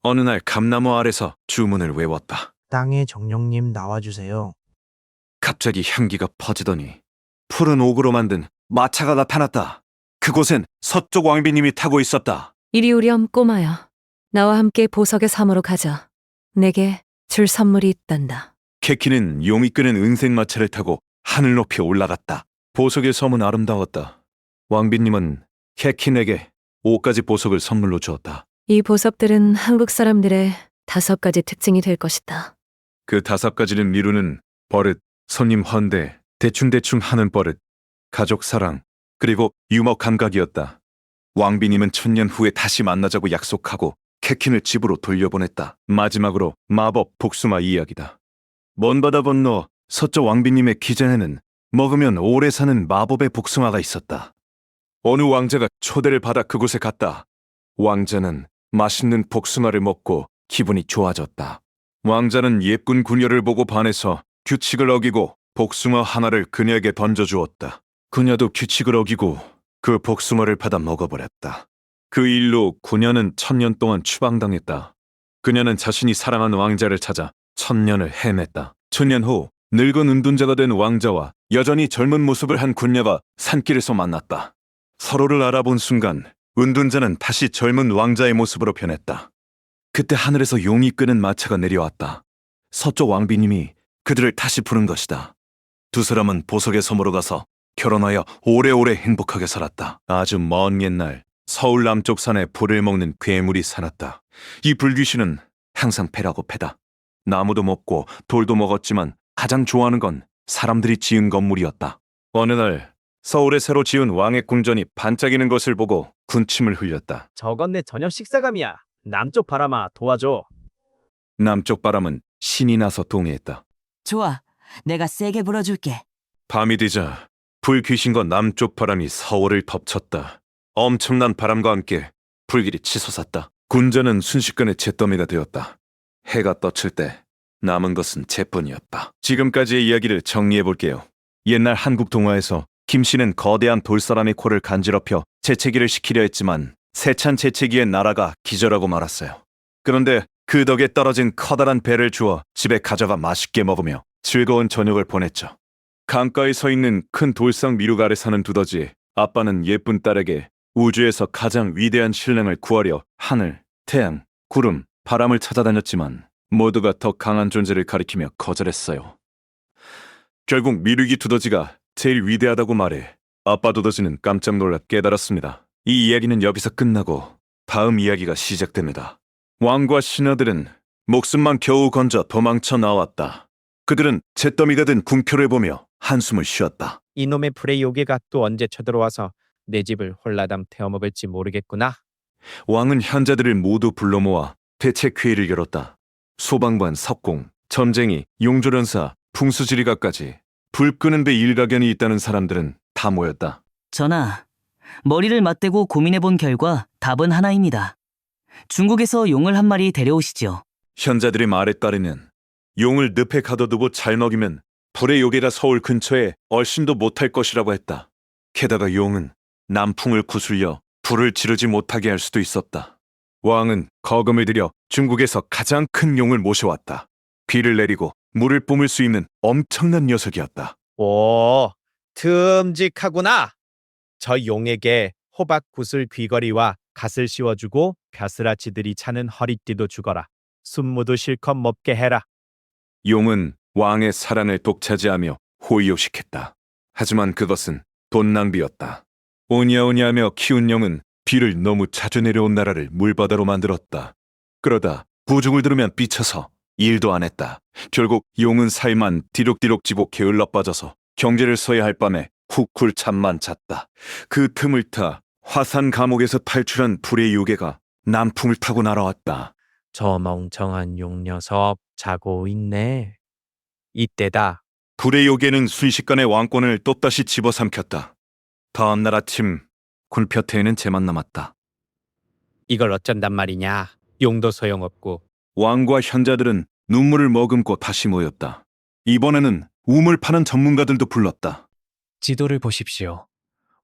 어느 날 감나무 아래서 주문을 외웠다. 땅의 정령님 나와주세요. 갑자기 향기가 퍼지더니 푸른 옥으로 만든 마차가 나타났다. 그곳엔 서쪽 왕비님이 타고 있었다. 이리 오렴 꼬마야. 나와 함께 보석의 섬으로 가자. 내게 줄 선물이 있단다. 캐키는 용이 끄는 은색 마차를 타고 하늘 높이 올라갔다. 보석의 섬은 아름다웠다. 왕비님은 캐킨에게 5가지 보석을 선물로 주었다. 이 보석들은 한국 사람들의 5가지 특징이 될 것이다. 그 5가지를 미루는 버릇, 손님 헌대, 대충대충 하는 버릇, 가족 사랑, 그리고 유머 감각이었다. 왕비님은 1000년 후에 다시 만나자고 약속하고 캐킨을 집으로 돌려보냈다. 마지막으로 마법 복숭아 이야기다. 먼 바다 건너 서쪽 왕비님의 기장에는 먹으면 오래 사는 마법의 복숭아가 있었다. 어느 왕자가 초대를 받아 그곳에 갔다. 왕자는 맛있는 복숭아를 먹고 기분이 좋아졌다. 왕자는 예쁜 그녀를 보고 반해서 규칙을 어기고 복숭아 하나를 그녀에게 던져주었다. 그녀도 규칙을 어기고 그 복숭아를 받아 먹어버렸다. 그 일로 그녀는 1000년 동안 추방당했다. 그녀는 자신이 사랑한 왕자를 찾아 1000년을 헤맸다. 1000년 후 늙은 은둔자가 된 왕자와 여전히 젊은 모습을 한 군녀가 산길에서 만났다. 서로를 알아본 순간 은둔자는 다시 젊은 왕자의 모습으로 변했다. 그때 하늘에서 용이 끄는 마차가 내려왔다. 서쪽 왕비님이 그들을 다시 부른 것이다. 두 사람은 보석의 섬으로 가서 결혼하여 오래오래 행복하게 살았다. 아주 먼 옛날 서울 남쪽 산에 불을 먹는 괴물이 살았다. 이 불귀신은 항상 패라고 패다. 나무도 먹고 돌도 먹었지만 가장 좋아하는 건 사람들이 지은 건물이었다. 어느 날 서울에 새로 지은 왕의 궁전이 반짝이는 것을 보고 군침을 흘렸다. 저건 내 저녁 식사감이야. 남쪽 바람아 도와줘. 남쪽 바람은 신이 나서 동의했다. 좋아, 내가 세게 불어줄게. 밤이 되자 불귀신과 남쪽 바람이 서울을 덮쳤다. 엄청난 바람과 함께 불길이 치솟았다. 군전은 순식간에 잿더미가 되었다. 해가 떠칠 때 남은 것은 재뿐이었다. 지금까지의 이야기를 정리해볼게요. 옛날 한국 동화에서 김씨는 거대한 돌사람의 코를 간지럽혀 재채기를 시키려 했지만 세찬 재채기의 나라가 기절하고 말았어요. 그런데 그 덕에 떨어진 커다란 배를 주어 집에 가져가 맛있게 먹으며 즐거운 저녁을 보냈죠. 강가에 서 있는 큰 돌상 미륵 아래 사는 두더지 아빠는 예쁜 딸에게 우주에서 가장 위대한 신령을 구하려 하늘, 태양, 구름, 바람을 찾아다녔지만 모두가 더 강한 존재를 가리키며 거절했어요. 결국 미륵이 두더지가 제일 위대하다고 말해 아빠 두더지는 깜짝 놀라 깨달았습니다. 이 이야기는 여기서 끝나고 다음 이야기가 시작됩니다. 왕과 신하들은 목숨만 겨우 건져 도망쳐 나왔다. 그들은 잿더미가 든 궁표를 보며 한숨을 쉬었다. 이놈의 불의 요괴가 또 언제 쳐들어와서 내 집을 홀라당 태워먹을지 모르겠구나. 왕은 현자들을 모두 불러 모아 대책회의를 열었다. 소방관, 석공, 점쟁이, 용조련사, 풍수지리가까지 불 끄는 데 일가견이 있다는 사람들은 다 모였다. 전하, 머리를 맞대고 고민해본 결과 답은 하나입니다. 중국에서 용을 한 마리 데려오시지요. 현자들의 말에 따르면 용을 늪에 가둬두고 잘 먹이면 불의 요괴가 서울 근처에 얼씬도 못할 것이라고 했다. 게다가 용은 남풍을 구슬려 불을 지르지 못하게 할 수도 있었다. 왕은 거금을 들여 중국에서 가장 큰 용을 모셔왔다. 비를 내리고 물을 뿜을 수 있는 엄청난 녀석이었다. 오, 듬직하구나. 저 용에게 호박 구슬 귀걸이와 갓을 씌워주고 벼슬아치들이 차는 허리띠도 주거라. 순무도 실컷 먹게 해라. 용은 왕의 사랑을 독차지하며 호의호식했다. 하지만 그것은 돈 낭비였다. 오냐오냐하며 키운 용은 비를 너무 자주 내려온 나라를 물바다로 만들었다. 그러다 부중을 들으면 삐쳐서 일도 안 했다. 결국 용은 살만 디룩디룩 지고 게을러 빠져서 경제를 써야 할 밤에 훅쿨 잠만 잤다. 그 틈을 타 화산 감옥에서 탈출한 불의 요괴가 남풍을 타고 날아왔다. 저 멍청한 용 녀석 자고 있네. 이때다. 불의 요괴는 순식간에 왕권을 또다시 집어삼켰다. 다음 날 아침 굴표태에는 재만 남았다. 이걸 어쩐단 말이냐. 용도 소용없고. 왕과 현자들은 눈물을 머금고 다시 모였다. 이번에는 우물 파는 전문가들도 불렀다. 지도를 보십시오.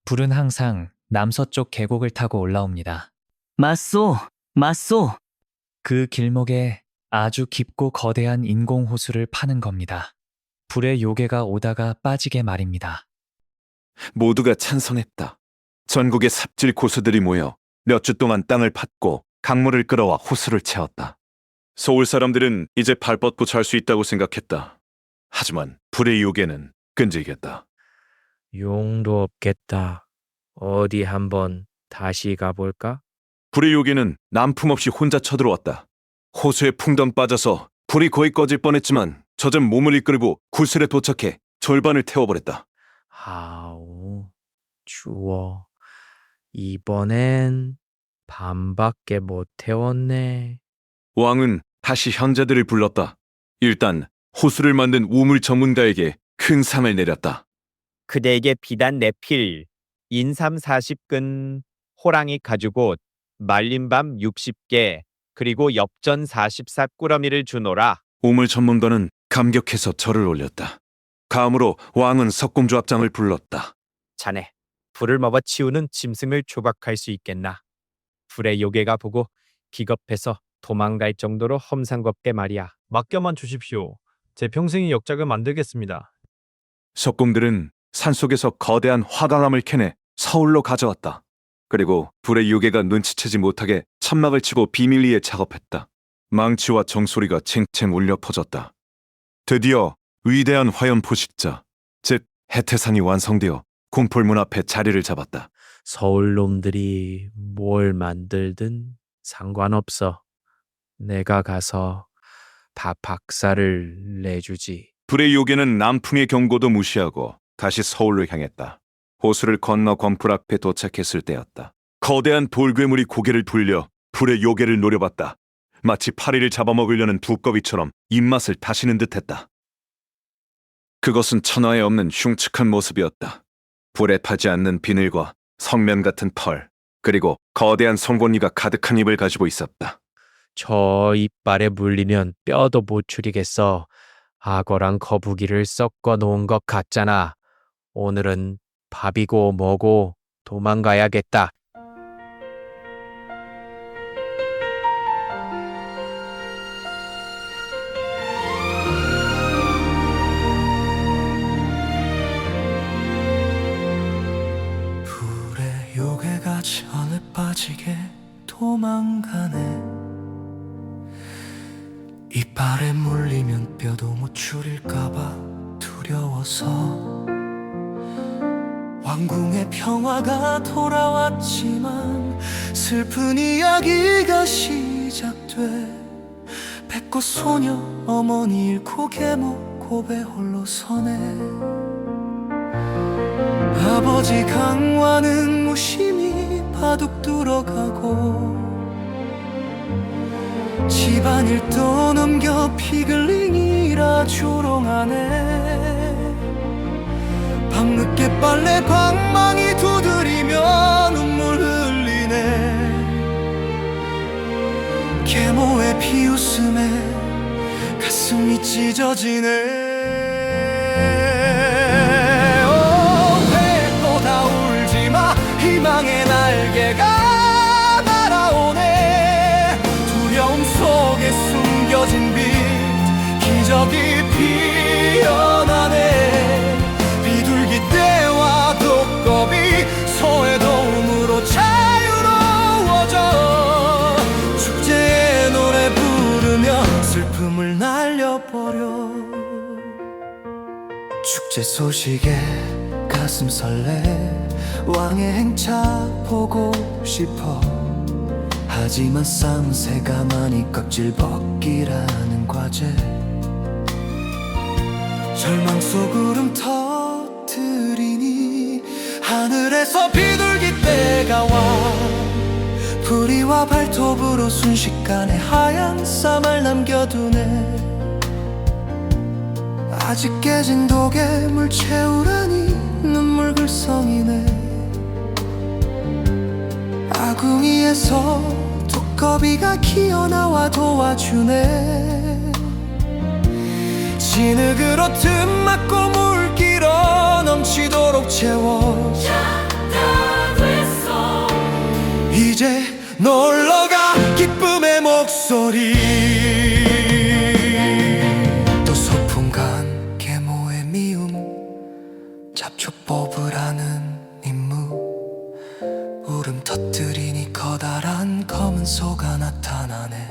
불은 항상 남서쪽 계곡을 타고 올라옵니다. 맞소, 맞소. 그 길목에 아주 깊고 거대한 인공호수를 파는 겁니다. 불의 요괴가 오다가 빠지게 말입니다. 모두가 찬성했다. 전국의 삽질 고수들이 모여 몇 주 동안 땅을 팠고 강물을 끌어와 호수를 채웠다. 서울 사람들은 이제 발 뻗고 잘 수 있다고 생각했다. 하지만 불의 요괴는 끈질겼다. 용도 없겠다. 어디 한번 다시 가볼까? 불의 요괴는 남품없이 혼자 쳐들어왔다. 호수에 풍덩 빠져서 불이 거의 꺼질 뻔했지만 젖은 몸을 이끌고 구슬에 도착해 절반을 태워버렸다. 아우, 추워. 이번엔 반밖에 못 태웠네. 왕은 다시 현자들을 불렀다. 일단 호수를 만든 우물 전문가에게 큰 상을 내렸다. 그대에게 비단 네필, 인삼 40근, 호랑이 가죽옷, 말린 밤 60개, 그리고 엽전 44꾸러미를 주노라. 우물 전문가는 감격해서 절을 올렸다. 다음으로 왕은 석공조합장을 불렀다. 자네, 불을 먹어 치우는 짐승을 조박할 수 있겠나? 불의 요괴가 보고 기겁해서 도망갈 정도로 험상궂게 말이야. 맡겨만 주십시오. 제 평생의 역작을 만들겠습니다. 석공들은 산속에서 거대한 화강암을 캐내 서울로 가져왔다. 그리고 불의 요괴가 눈치채지 못하게 천막을 치고 비밀리에 작업했다. 망치와 정소리가 챙챙 울려 퍼졌다. 드디어 위대한 화염 포식자, 즉 해태산이 완성되어 공풀문 앞에 자리를 잡았다. 서울 놈들이 뭘 만들든 상관없어. 내가 가서 다 박살을 내주지. 불의 요괴는 남풍의 경고도 무시하고 다시 서울로 향했다. 호수를 건너 건풀 앞에 도착했을 때였다. 거대한 돌괴물이 고개를 돌려 불의 요괴를 노려봤다. 마치 파리를 잡아먹으려는 두꺼비처럼 입맛을 다시는 듯했다. 그것은 천하에 없는 흉측한 모습이었다. 불에 타지 않는 비늘과 성면 같은 털, 그리고 거대한 송곳니가 가득한 입을 가지고 있었다. 저 이빨에 물리면 뼈도 못 추리겠어. 악어랑 거북이를 섞어 놓은 것 같잖아. 오늘은 밥이고 뭐고 도망가야겠다. 불의 요괴가 전에 빠지게 도망가네. 이빨에 물리면 뼈도 못 추릴까봐 두려워서. 왕궁의 평화가 돌아왔지만 슬픈 이야기가 시작돼. 백꽃 소녀 어머니 잃고 계모 고배 홀로 서네. 아버지 강화는 무심히 바둑 들어가고 집안일 또 넘겨 피글링이라 조롱하네. 밤늦게 빨래 방망이 두드리며 눈물 흘리네. 계모의 비웃음에 가슴이 찢어지네. 배꼽아 울지마. 희망의 날개가 날아오네. 두려움 속에 숨겨진 빛 기적이 피어나네. 비둘기 떼와 독거비 소의 도움으로 자유로워져. 축제의 노래 부르며 슬픔을 날려버려. 축제 소식에 가슴 설레. 왕의 행차 보고 싶어. 하지만 쌍새가 많이 껍질 벗기라는 과제. 절망 속 울음 터뜨리니 하늘에서 비둘기 떼가 와. 부리와 발톱으로 순식간에 하얀 쌈을 남겨두네. 아직 깨진 독에 물 채우라니 눈물 글썽이네. 아궁이에서 두꺼비가 기어나와 도와주네. 진흙으로 틈 막고 물길어 넘치도록 채워. 이제 놀러가 기쁨의 목소리. 또 소풍간 계모의 미움, 잡초 뽑으라는 임무. 울음 터뜨리니 커다란 검은 소가 나타나네.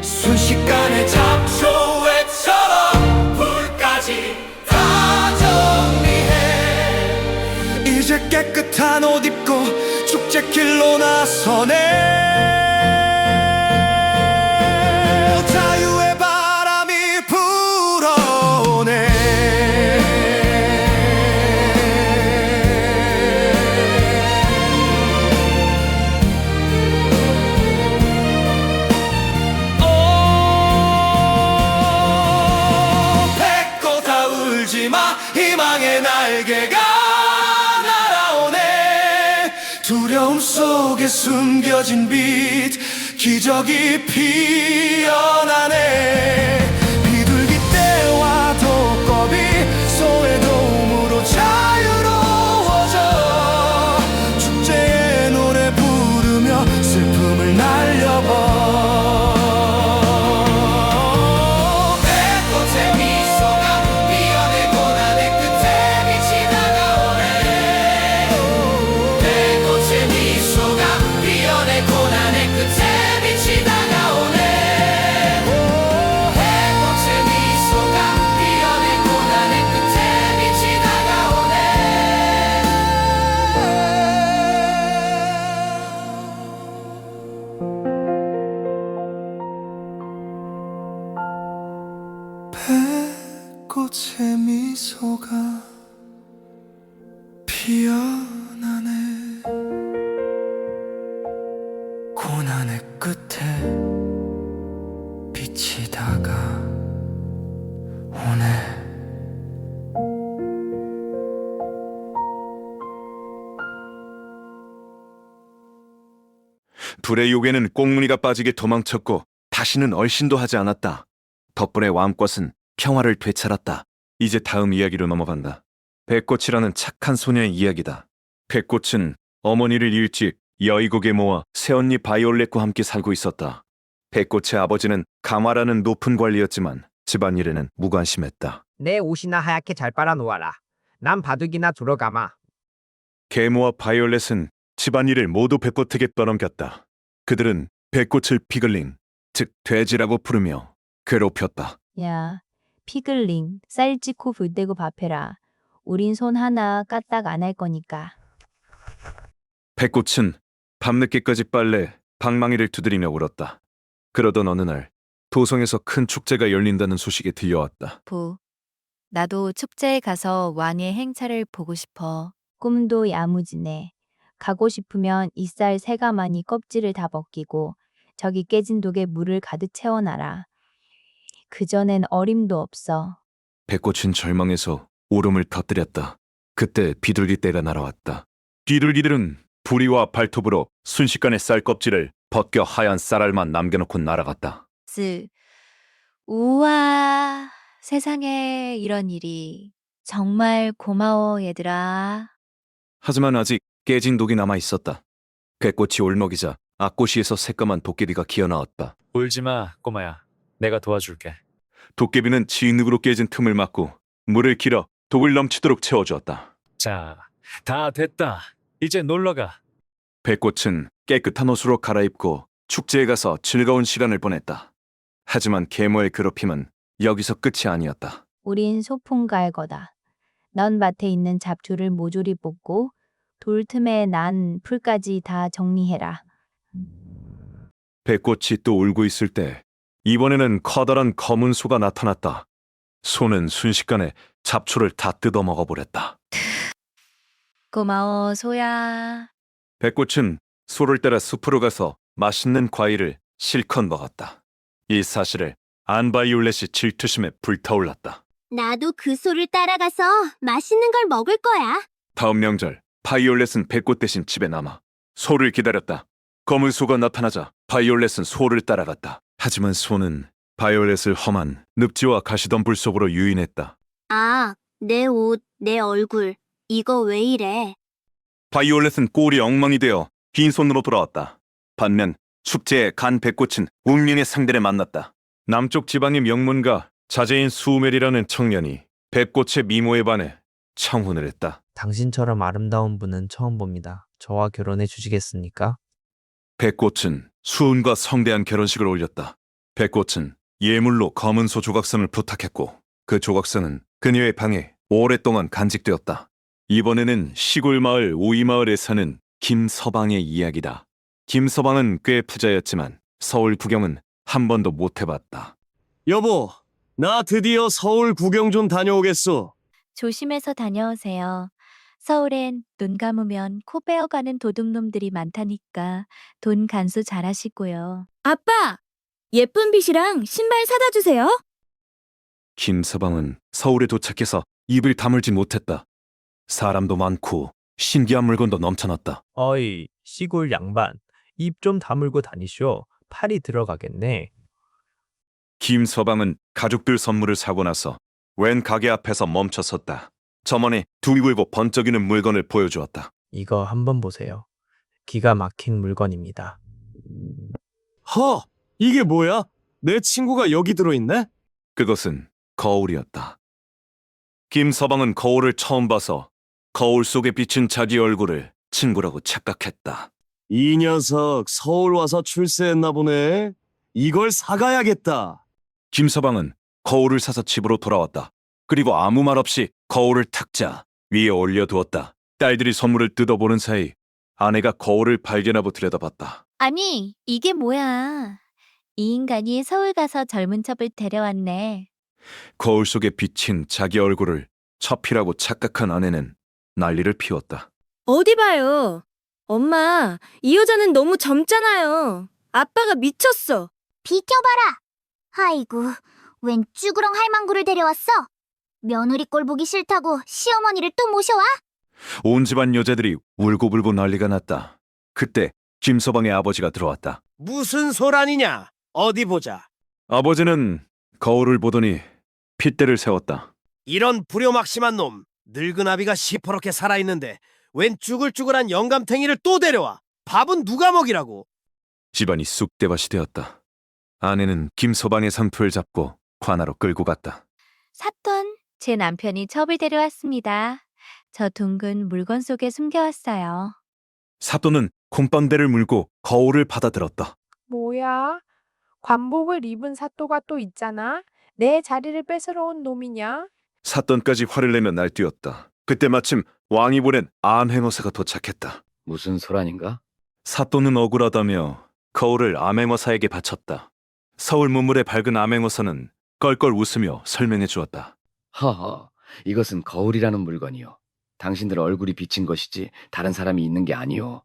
순식간에 잡초회처럼 불까지 다 정리해. 이제 깨끗한 옷 입고 축제길로 나서네. 자유의 바람이 불어오네. 뱉고 다 울지마, 희망의 날개가 날아오네. 두려움 속에 숨겨진 빛, 기적이 피어나네. 비둘기 떼와 독거비 소의 도움으로 자유로워져. 축제의 노래 부르며 슬픔을 날려버. 배꽃의 미소가 피어내 고난의 끝에 빛이 다가오네. 배꽃의 미소가 피어내 고난의 끝에 빛이 다가오네. 배꽃의 미소가 피어내 고난의 끝에 빛이 다가오네. 배꽃의 미소가 피어나네. 고난의 끝에 빛이 다가오네. 불의 요괴는 꽁무니가 빠지게 도망쳤고 다시는 얼씬도 하지 않았다. 덕분에 왬꽃은 평화를 되찾았다. 이제 다음 이야기로 넘어간다. 백꽃이라는 착한 소녀의 이야기다. 백꽃은 어머니를 일찍 여의국에 모아 새언니 바이올렛과 함께 살고 있었다. 백꽃의 아버지는 가마라는 높은 관리였지만 집안일에는 무관심했다. 내 옷이나 하얗게 잘 빨아놓아라. 난 바둑이나 두러 가마. 계모와 바이올렛은 집안일을 모두 백꽃에게 떠넘겼다. 그들은 백꽃을 피글링, 즉 돼지라고 부르며 괴롭혔다. 야, 피글링, 쌀 찌고 불 떼고 밥해라. 우린 손 하나 까딱 안 할 거니까. 백꽃은 밤늦게까지 빨래, 방망이를 두드리며 울었다. 그러던 어느 날 도성에서 큰 축제가 열린다는 소식이 들려왔다. 부, 나도 축제에 가서 왕의 행차를 보고 싶어. 꿈도 야무지네. 가고 싶으면 이 쌀 세 가마니 껍질을 다 벗기고 저기 깨진 독에 물을 가득 채워놔라. 그전엔 어림도 없어. 백꽃은 절망해서 울음을 터뜨렸다. 그때 비둘기 떼가 날아왔다. 비둘기들은 부리와 발톱으로 순식간에 쌀 껍질을 벗겨 하얀 쌀알만 남겨놓고 날아갔다. 우와, 세상에 이런 일이. 정말 고마워, 얘들아. 하지만 아직 깨진 독이 남아 있었다. 백꽃이 울먹이자 앞꼬시에서 새까만 도깨비가 기어나왔다. 울지마, 꼬마야. 내가 도와줄게. 도깨비는 진흙으로 깨진 틈을 막고 물을 길어 독을 넘치도록 채워주었다. 자, 다 됐다. 이제 놀러가. 백꽃은 깨끗한 옷으로 갈아입고 축제에 가서 즐거운 시간을 보냈다. 하지만 계모의 괴롭힘은 여기서 끝이 아니었다. 우린 소풍 갈 거다. 넌 밭에 있는 잡초를 모조리 뽑고 돌 틈에 난 풀까지 다 정리해라. 백꽃이 또 울고 있을 때 이번에는 커다란 검은 소가 나타났다. 소는 순식간에 잡초를 다 뜯어 먹어버렸다. 고마워, 소야. 백꽃은 소를 따라 숲으로 가서 맛있는 과일을 실컷 먹었다. 이 사실을 안바이올렛이 질투심에 불타올랐다. 나도 그 소를 따라가서 맛있는 걸 먹을 거야. 다음 명절, 바이올렛은 백꽃 대신 집에 남아 소를 기다렸다. 검은 소가 나타나자 바이올렛은 소를 따라갔다. 하지만 소는 바이올렛을 험한 늪지와 가시덤불 속으로 유인했다. 아, 내 옷, 내 얼굴. 이거 왜 이래? 바이올렛은 꼴이 엉망이 되어 빈손으로 돌아왔다. 반면 축제의 간 백꽃은 운명의 상대를 만났다. 남쪽 지방의 명문가 자제인 수멜이라는 청년이 백꽃의 미모에 반해 청혼을 했다. 당신처럼 아름다운 분은 처음 봅니다. 저와 결혼해 주시겠습니까? 백꽃은 수은과 성대한 결혼식을 올렸다. 백꽃은 예물로 검은 소 조각선을 부탁했고 그 조각선은 그녀의 방에 오랫동안 간직되었다. 이번에는 시골 마을 오이마을에 사는 김서방의 이야기다. 김서방은 꽤 부자였지만 서울 구경은 한 번도 못 해봤다. 여보, 나 드디어 서울 구경 좀 다녀오겠소. 조심해서 다녀오세요. 서울엔 눈 감으면 코 베어가는 도둑놈들이 많다니까 돈 간수 잘하시고요. 아빠! 예쁜 빗이랑 신발 사다 주세요. 김서방은 서울에 도착해서 입을 다물지 못했다. 사람도 많고 신기한 물건도 넘쳐났다. 어이, 시골 양반. 입 좀 다물고 다니쇼. 팔이 들어가겠네. 김서방은 가족들 선물을 사고 나서 웬 가게 앞에서 멈춰 섰다. 점원에 두리고 번쩍이는 물건을 보여주었다. 이거 한번 보세요. 기가 막힌 물건입니다. 허! 이게 뭐야? 내 친구가 여기 들어있네? 그것은 거울이었다. 김서방은 거울을 처음 봐서 거울 속에 비친 자기 얼굴을 친구라고 착각했다. 이 녀석 서울 와서 출세했나 보네. 이걸 사가야겠다. 김서방은 거울을 사서 집으로 돌아왔다. 그리고 아무 말 없이 거울을 탁자 위에 올려두었다. 딸들이 선물을 뜯어보는 사이 아내가 거울을 발견하고 들여다봤다. 아니, 이게 뭐야. 이 인간이 서울 가서 젊은 첩을 데려왔네. 거울 속에 비친 자기 얼굴을 첩이라고 착각한 아내는 난리를 피웠다. 어디 봐요. 엄마, 이 여자는 너무 젊잖아요. 아빠가 미쳤어. 비켜봐라. 아이고, 웬 쭈그렁 할망구를 데려왔어? 며느리 꼴 보기 싫다고 시어머니를 또 모셔와? 온 집안 여자들이 울고불고 난리가 났다. 그때 김서방의 아버지가 들어왔다. 무슨 소란이냐? 어디 보자. 아버지는 거울을 보더니 핏대를 세웠다. 이런 불효막심한 놈. 늙은 아비가 시퍼렇게 살아있는데 웬 쭈글쭈글한 영감탱이를 또 데려와. 밥은 누가 먹이라고. 집안이 쑥대밭이 되었다. 아내는 김서방의 상투를 잡고 관하로 끌고 갔다. 사돈, 제 남편이 첩을 데려왔습니다. 저 둥근 물건 속에 숨겨왔어요. 사또는 곰방대를 물고 거울을 받아들었다. 뭐야? 관복을 입은 사또가 또 있잖아. 내 자리를 뺏으러 온 놈이냐? 사돈까지 화를 내며 날뛰었다. 그때 마침 왕이 보낸 암행어사가 도착했다. 무슨 소란인가? 사또는 억울하다며 거울을 암행어사에게 바쳤다. 서울 문물의 밝은 암행어사는 껄껄 웃으며 설명해 주었다. 허허, 이것은 거울이라는 물건이요. 당신들 얼굴이 비친 것이지 다른 사람이 있는 게 아니요.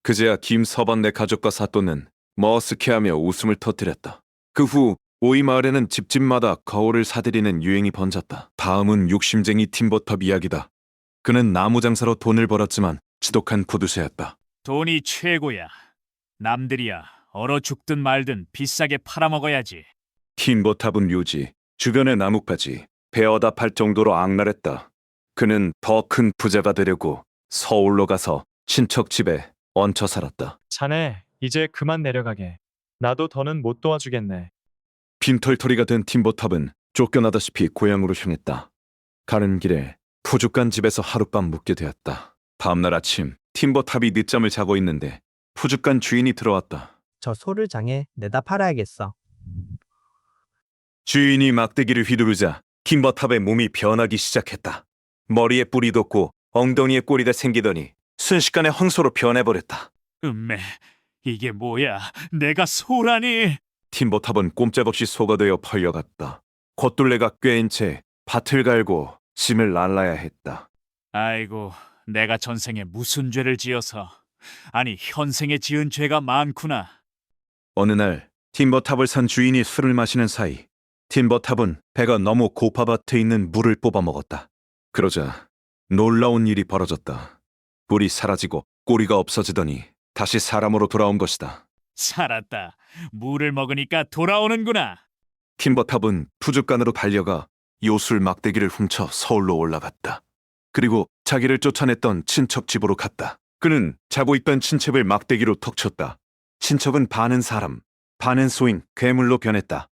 그제야 김서방네 가족과 사또는 머쓱해하며 웃음을 터뜨렸다. 그 후 오이마을에는 집집마다 거울을 사들이는 유행이 번졌다. 다음은 욕심쟁이 팀버터 이야기다. 그는 나무 장사로 돈을 벌었지만 지독한 구두쇠였다. 돈이 최고야. 남들이야 얼어 죽든 말든 비싸게 팔아먹어야지. 팀버탑은 묘지, 주변의 나뭇가지, 베어다 팔 정도로 악랄했다. 그는 더 큰 부자가 되려고 서울로 가서 친척 집에 얹혀 살았다. 자네, 이제 그만 내려가게. 나도 더는 못 도와주겠네. 빈털터리가 된 팀버탑은 쫓겨나다시피 고향으로 향했다. 가는 길에 푸죽간 집에서 하룻밤 묵게 되었다. 다음날 아침 팀버탑이 늦잠을 자고 있는데 푸죽간 주인이 들어왔다. 저 소를 장에 내다 팔아야겠어. 주인이 막대기를 휘두르자 팀버탑의 몸이 변하기 시작했다. 머리에 뿔이 돋고 엉덩이에 꼬리가 생기더니 순식간에 황소로 변해버렸다. 음매, 이게 뭐야? 내가 소라니? 팀버탑은 꼼짝없이 소가 되어 펄려갔다. 겉둘레가 꿰인 채 밭을 갈고 짐을 날라야 했다. 아이고, 내가 전생에 무슨 죄를 지어서. 아니, 현생에 지은 죄가 많구나. 어느 날 팀버탑을 산 주인이 술을 마시는 사이 팀버탑은 배가 너무 고파 밭에 있는 물을 뽑아 먹었다. 그러자 놀라운 일이 벌어졌다. 뿔이 사라지고 꼬리가 없어지더니 다시 사람으로 돌아온 것이다. 살았다. 물을 먹으니까 돌아오는구나. 킴버탑은 투죽간으로 달려가 요술 막대기를 훔쳐 서울로 올라갔다. 그리고 자기를 쫓아냈던 친척 집으로 갔다. 그는 자고 있던 친척을 막대기로 턱 쳤다. 친척은 반은 사람, 반은 소인, 괴물로 변했다.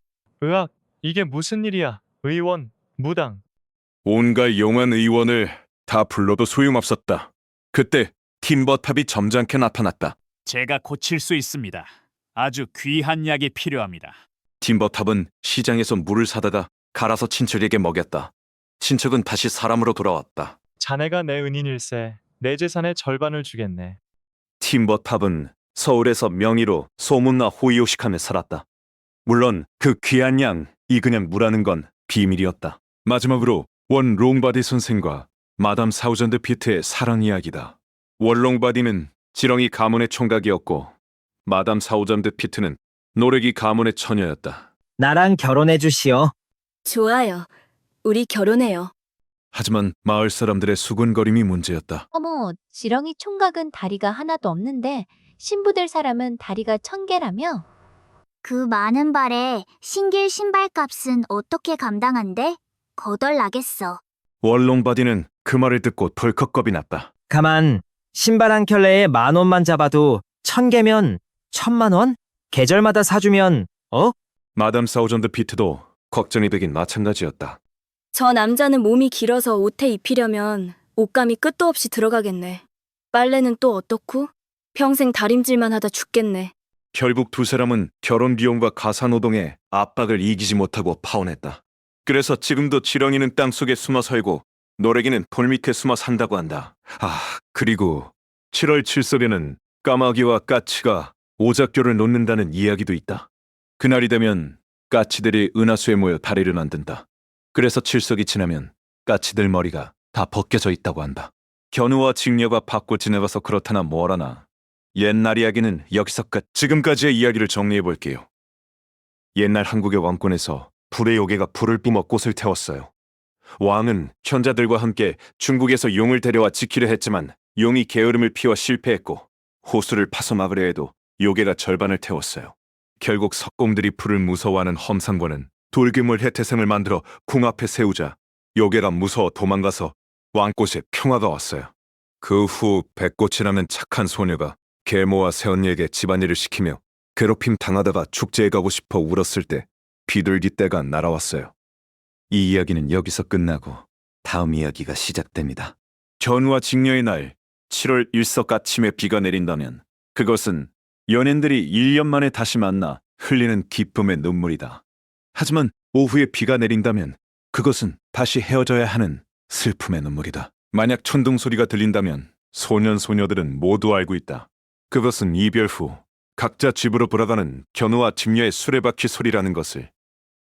으악, 이게 무슨 일이야? 의원, 무당. 온갖 용한 의원을 다 불러도 소용없었다. 그때 킴버탑이 점잖게 나타났다. 제가 고칠 수 있습니다. 아주 귀한 약이 필요합니다. 킴버탑은 시장에서 물을 사다가 갈아서 친척에게 먹였다. 친척은 다시 사람으로 돌아왔다. 자네가 내 은인일세. 내 재산의 절반을 주겠네. 킴버탑은 서울에서 명의로 소문나 호의호식하며 살았다. 물론 그 귀한 양이 그냥 무라는 건 비밀이었다. 마지막으로 원 롱바디 선생과 마담 사우전드 피트의 사랑 이야기다. 원 롱바디는 지렁이 가문의 총각이었고 마담 사우전드 피트는 노래기 가문의 처녀였다. 나랑 결혼해 주시오. 좋아요. 우리 결혼해요. 하지만 마을 사람들의 수군거림이 문제였다. 어머, 지렁이 총각은 다리가 하나도 없는데 신부 될 사람은 다리가 1000개라며? 그 많은 발에 신길 신발값은 어떻게 감당한대? 거덜나겠어. 월롱바디는 그 말을 듣고 덜컥 겁이 났다. 가만, 신발 한 켤레에 10,000원만 잡아도 1000개면 1000만 원? 계절마다 사주면 마담 사우전드 피트도 걱정이 되긴 마찬가지였다. 저 남자는 몸이 길어서 옷에 입히려면 옷감이 끝도 없이 들어가겠네. 빨래는 또 어떻고? 평생 다림질만 하다 죽겠네. 결국 두 사람은 결혼 비용과 가사노동에 압박을 이기지 못하고 파혼했다. 그래서 지금도 지렁이는 땅속에 숨어 살고 노래기는 돌 밑에 숨어 산다고 한다. 그리고 7월 7석에는 까마귀와 까치가 오작교를 놓는다는 이야기도 있다. 그날이 되면 까치들이 은하수에 모여 다리를 만든다. 그래서 7석이 지나면 까치들 머리가 다 벗겨져 있다고 한다. 견우와 직녀가 받고 지내봐서 그렇다나 뭐라나 옛날 이야기는 여기서 끝. 지금까지의 이야기를 정리해 볼게요. 옛날 한국의 왕권에서 불의 요괴가 불을 뿜어 꽃을 태웠어요. 왕은 현자들과 함께 중국에서 용을 데려와 지키려 했지만 용이 게으름을 피워 실패했고 호수를 파서 막으려 해도 요괴가 절반을 태웠어요. 결국 석공들이 불을 무서워하는 험상권은 돌괴물 해태생을 만들어 궁 앞에 세우자 요괴가 무서워 도망가서 왕꽃에 평화가 왔어요. 그 후 백꽃이라는 착한 소녀가 계모와 새언니에게 집안일을 시키며 괴롭힘 당하다가 축제에 가고 싶어 울었을 때 비둘기 떼가 날아왔어요. 이 이야기는 여기서 끝나고 다음 이야기가 시작됩니다. 견우와 직녀의 날 7월 1석 아침에 비가 내린다면 그것은 연인들이 1년 만에 다시 만나 흘리는 기쁨의 눈물이다. 하지만 오후에 비가 내린다면 그것은 다시 헤어져야 하는 슬픔의 눈물이다. 만약 천둥 소리가 들린다면 소년 소녀들은 모두 알고 있다. 그것은 이별 후 각자 집으로 돌아가는 견우와 직녀의 수레바퀴 소리라는 것을.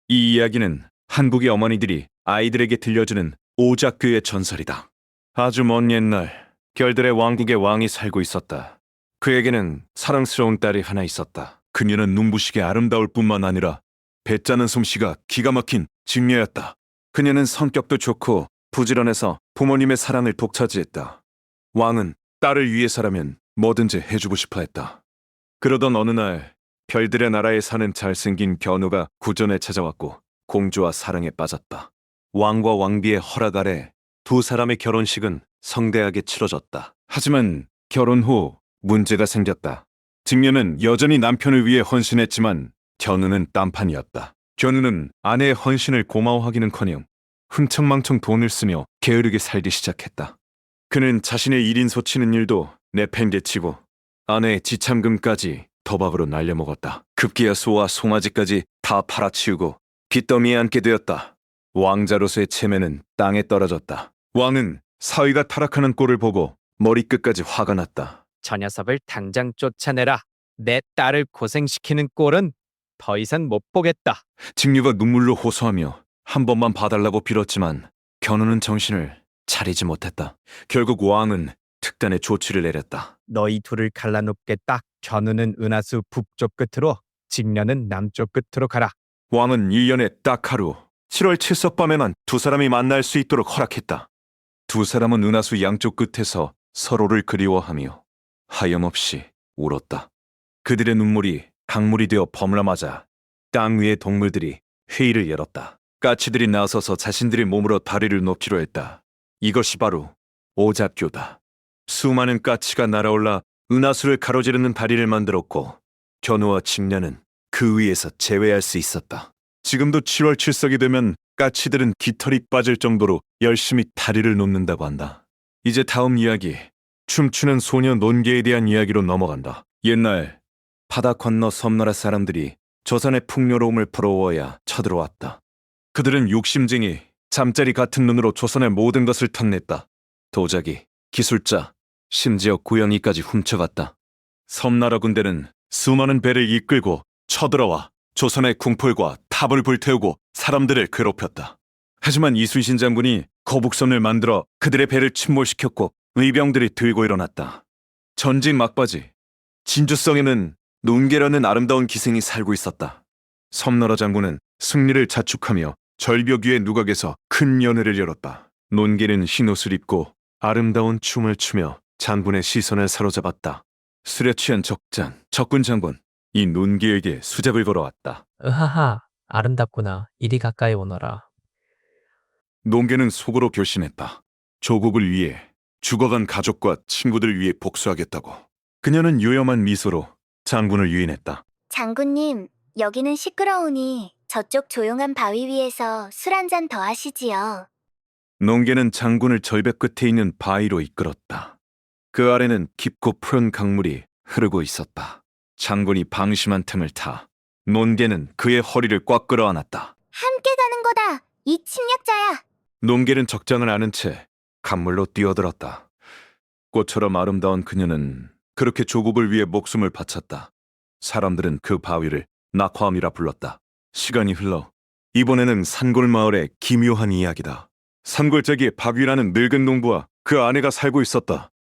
이 이야기는 한국의 어머니들이 아이들에게 들려주는 오작교의 전설이다. 아주 먼 옛날 별들의 왕국의 왕이 살고 있었다. 그에게는 사랑스러운 딸이 하나 있었다. 그녀는 눈부시게 아름다울 뿐만 아니라 배짜는 솜씨가 기가 막힌 직녀였다. 그녀는 성격도 좋고 부지런해서 부모님의 사랑을 독차지했다. 왕은 딸을 위해서라면 뭐든지 해주고 싶어 했다. 그러던 어느 날 별들의 나라에 사는 잘생긴 견우가 구전에 찾아왔고 공주와 사랑에 빠졌다. 왕과 왕비의 허락 아래 두 사람의 결혼식은 성대하게 치러졌다. 하지만 결혼 후 문제가 생겼다. 직녀는 여전히 남편을 위해 헌신했지만 견우는 딴판이었다. 견우는 아내의 헌신을 고마워하기는커녕 흥청망청 돈을 쓰며 게으르게 살기 시작했다. 그는 자신의 1인소 치는 일도 내팽개치고 아내의 지참금까지 도박으로 날려먹었다. 급기야 소와 송아지까지 다 팔아치우고 빚더미에 앉게 되었다. 왕자로서의 체면은 땅에 떨어졌다. 왕은 사위가 타락하는 꼴을 보고 머리끝까지 화가 났다. 저 녀석을 당장 쫓아내라. 내 딸을 고생시키는 꼴은 더 이상 못 보겠다. 직녀가 눈물로 호소하며 한 번만 봐달라고 빌었지만 견우는 정신을 차리지 못했다. 결국 왕은 특단의 조치를 내렸다. 너희 둘을 갈라놓겠다. 견우는 은하수 북쪽 끝으로, 직녀는 남쪽 끝으로 가라. 왕은 1년에 딱 하루 7월 7석 밤에만 두 사람이 만날 수 있도록 허락했다. 두 사람은 은하수 양쪽 끝에서 서로를 그리워하며 하염없이 울었다. 그들의 눈물이 강물이 되어 버무라마자 땅 위의 동물들이 회의를 열었다. 까치들이 나서서 자신들의 몸으로 다리를 놓기로 했다. 이것이 바로 오잡교다. 수많은 까치가 날아올라 은하수를 가로지르는 다리를 만들었고 견우와 직녀는 그 위에서 제외할 수 있었다. 지금도 7월 7석이 되면 까치들은 깃털이 빠질 정도로 열심히 다리를 놓는다고 한다. 이제 다음 이야기, 춤추는 소녀 논개에 대한 이야기로 넘어간다. 옛날 바다 건너 섬나라 사람들이 조선의 풍요로움을 부러워야 쳐들어왔다. 그들은 욕심쟁이, 잠자리 같은 눈으로 조선의 모든 것을 탐냈다. 도자기, 기술자, 심지어 고양이까지 훔쳐갔다. 섬나라 군대는 수많은 배를 이끌고 쳐들어와 조선의 궁궐과 탑을 불태우고 사람들을 괴롭혔다. 하지만 이순신 장군이 거북선을 만들어 그들의 배를 침몰시켰고 의병들이 들고 일어났다. 전직 막바지, 진주성에는 논개라는 아름다운 기생이 살고 있었다. 섬나라 장군은 승리를 자축하며 절벽 위의 누각에서 큰 연회를 열었다. 논개는 흰옷을 입고 아름다운 춤을 추며 장군의 시선을 사로잡았다. 술에 취한 적군 장군, 이 논개에게 수잡을 걸어왔다. 으하하, 아름답구나. 이리 가까이 오너라. 논개는 속으로 결심했다. 조국을 위해, 죽어간 가족과 친구들 위해 복수하겠다고. 그녀는 요염한 미소로 장군을 유인했다. 장군님, 여기는 시끄러우니 저쪽 조용한 바위 위에서 술 한 잔 더 하시지요. 논개는 장군을 절벽 끝에 있는 바위로 이끌었다. 그 아래는 깊고 푸른 강물이 흐르고 있었다. 장군이 방심한 틈을 타 논개는 그의 허리를 꽉 끌어안았다. 함께 가는 거다. 이 침략자야. 논개는 적장을 아는 채 강물로 뛰어들었다. 꽃처럼 아름다운 그녀는 그렇게 조국을 위해 목숨을 바쳤다. 사람들은 그 바위를 낙화암이라 불렀다. 시간이 흘러 이번에는 산골 마을의 기묘한 이야기다. 산골짜기에 박위라는 늙은 농부와 그 아내가 살고 있었다.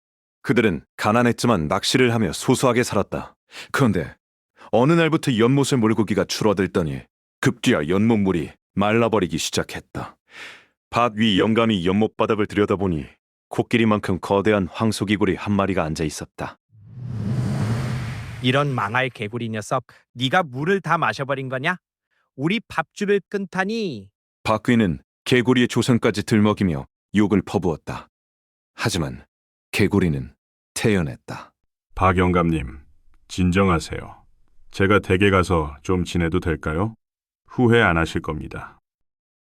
그들은 가난했지만 낚시를 하며 소소하게 살았다. 그런데 어느 날부터 연못의 물고기가 줄어들더니 급기야 연못물이 말라버리기 시작했다. 밭 위 영감이 연못 바닥을 들여다보니 코끼리만큼 거대한 황소기구리 한 마리가 앉아 있었다. 이런 망할 개구리 녀석, 네가 물을 다 마셔버린 거냐? 우리 밥줄을 끊다니. 박귀는 개구리의 조선까지 들먹이며 욕을 퍼부었다. 하지만 개구리는 태연했다. 박 영감님, 진정하세요. 제가 댁에 가서 좀 지내도 될까요? 후회 안 하실 겁니다.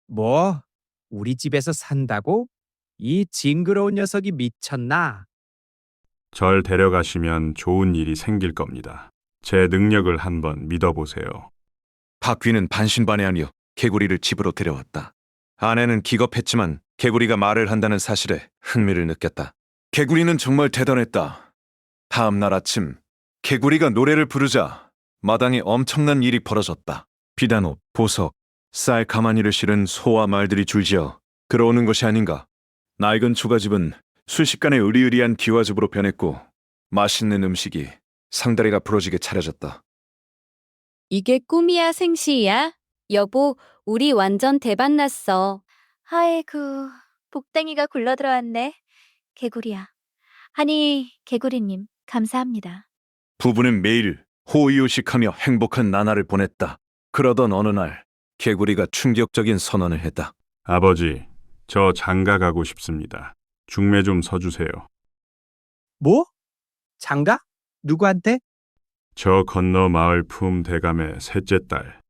뭐? 우리 집에서 산다고? 이 징그러운 녀석이 미쳤나? 절 데려가시면 좋은 일이 생길 겁니다. 제 능력을 한번 믿어보세요. 박귀는 반신반의하며 개구리를 집으로 데려왔다. 아내는 기겁했지만 개구리가 말을 한다는 사실에 흥미를 느꼈다. 개구리는 정말 대단했다. 다음 날 아침 개구리가 노래를 부르자 마당에 엄청난 일이 벌어졌다. 비단옷, 보석, 쌀 가마니를 실은 소와 말들이 줄지어 들어오는 것이 아닌가. 낡은 초가집은 순식간에 으리으리한 기와집으로 변했고 맛있는 음식이 상다리가 부러지게 차려졌다. 이게 꿈이야 생시야? 여보, 우리 완전 대박났어. 아이고, 복댕이가 굴러들어왔네. 개구리야. 아니, 개구리님, 감사합니다. 부부는 매일 호의호식하며 행복한 나날을 보냈다. 그러던 어느 날 개구리가 충격적인 선언을 했다. 아버지, 저 장가 가고 싶습니다. 중매 좀 서주세요. 뭐? 장가? 누구한테? 저 건너 마을 품 대감의 셋째 딸.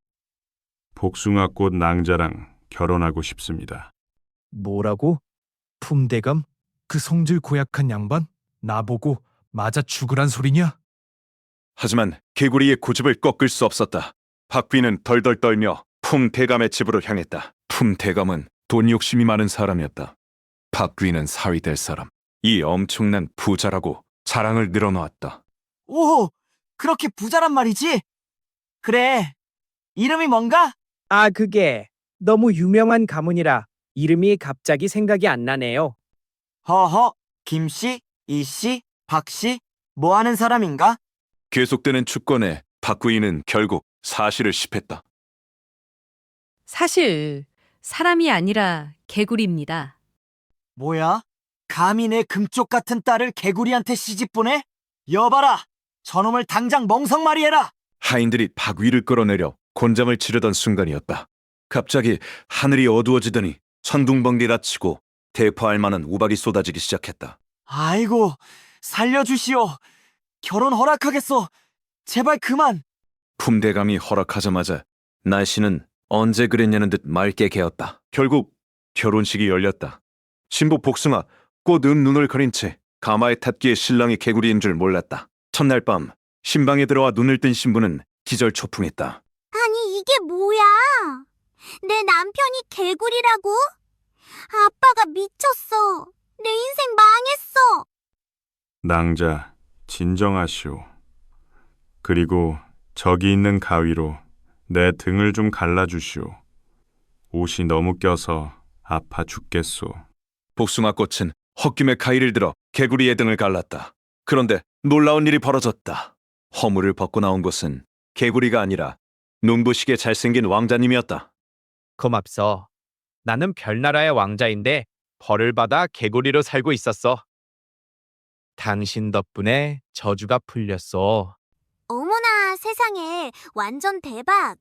복숭아꽃 낭자랑 결혼하고 싶습니다. 뭐라고? 품대감? 그 성질 고약한 양반? 나보고 맞아 죽으란 소리냐? 하지만 개구리의 고집을 꺾을 수 없었다. 박귀는 덜덜 떨며 품 대감의 집으로 향했다. 품 대감은 돈 욕심이 많은 사람이었다. 박귀는 사위 될 사람, 이 엄청난 부자라고 자랑을 늘어놓았다. 오, 그렇게 부자란 말이지? 그래, 이름이 뭔가? 아, 그게 너무 유명한 가문이라 이름이 갑자기 생각이 안 나네요. 허허, 김씨, 이씨, 박씨, 뭐 하는 사람인가? 계속되는 축권에 박귀는 결국 사실을 시했다. 사실 사람이 아니라 개구리입니다. 뭐야? 감히 내 금쪽 같은 딸을 개구리한테 시집보내? 여봐라! 저놈을 당장 멍석말이해라. 하인들이 박 위를 끌어내려 곤장을 치르던 순간이었다. 갑자기 하늘이 어두워지더니 천둥번개가 치고 대파할 만한 우박이 쏟아지기 시작했다. 아이고, 살려주시오. 결혼 허락하겠소. 제발 그만. 품대감이 허락하자마자 날씨는 언제 그랬냐는 듯 맑게 개었다. 결국 결혼식이 열렸다. 신부 복숭아 꽃은 눈을 가린 채 가마에 탔기에 신랑이 개구리인 줄 몰랐다. 첫날 밤 신방에 들어와 눈을 뜬 신부는 기절초풍했다. 아니, 이게 뭐야? 내 남편이 개구리라고? 아빠가 미쳤어. 내 인생 망했어. 낭자, 진정하시오. 그리고 저기 있는 가위로 내 등을 좀 갈라주시오. 옷이 너무 껴서 아파 죽겠소. 복숭아 꽃은 홧김에 가위를 들어 개구리의 등을 갈랐다. 그런데 놀라운 일이 벌어졌다. 허물을 벗고 나온 것은 개구리가 아니라 눈부시게 잘생긴 왕자님이었다. 고맙소. 나는 별나라의 왕자인데 벌을 받아 개구리로 살고 있었어. 당신 덕분에 저주가 풀렸소. 어머나, 세상에. 완전 대박.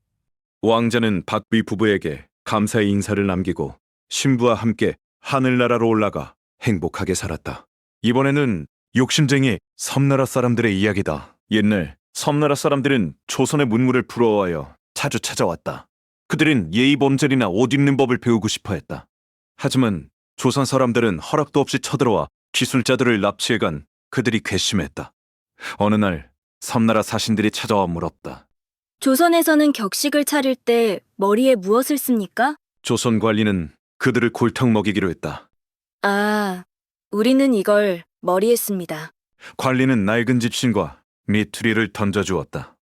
왕자는 박비 부부에게 감사의 인사를 남기고 신부와 함께 하늘나라로 올라가 행복하게 살았다. 이번에는 욕심쟁이 섬나라 사람들의 이야기다. 옛날 섬나라 사람들은 조선의 문물을 부러워하여 자주 찾아왔다. 그들은 예의범절이나 옷 입는 법을 배우고 싶어 했다. 하지만 조선 사람들은 허락도 없이 쳐들어와 기술자들을 납치해간 그들이 괘씸했다. 어느 날 섬나라 사신들이 찾아와 물었다. 조선에서는 격식을 차릴 때 머리에 무엇을 씁니까? 조선 관리는 그들을 골탕 먹이기로 했다. 아, 우리는 이걸 머리에 씁니다. 관리는 낡은 집신과 미투리를 던져주었다.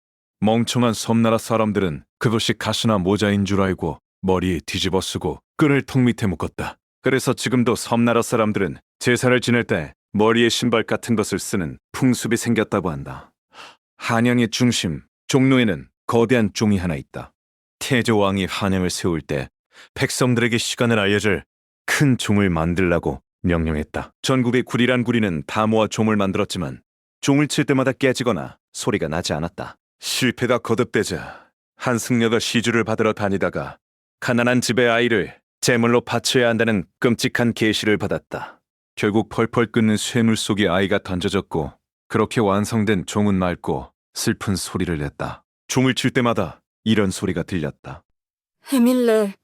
멍청한 섬나라 사람들은 그것이 가시나 모자인 줄 알고 머리에 뒤집어 쓰고 끈을 턱 밑에 묶었다. 그래서 지금도 섬나라 사람들은 제사를 지낼 때 머리에 신발 같은 것을 쓰는 풍습이 생겼다고 한다. 한양의 중심, 종로에는 거대한 종이 하나 있다. 태조왕이 한양을 세울 때 백성들에게 시간을 알려줄 큰 종을 만들라고 명령했다. 전국의 구리란 구리는 다 모아 종을 만들었지만 종을 칠 때마다 깨지거나 소리가 나지 않았다. 실패가 거듭되자 한 승려가 시주를 받으러 다니다가 가난한 집의 아이를 제물로 바쳐야 한다는 끔찍한 계시를 받았다. 결국 펄펄 끓는 쇠물 속에 아이가 던져졌고 그렇게 완성된 종은 맑고 슬픈 소리를 냈다. 종을 칠 때마다 이런 소리가 들렸다. 에밀레.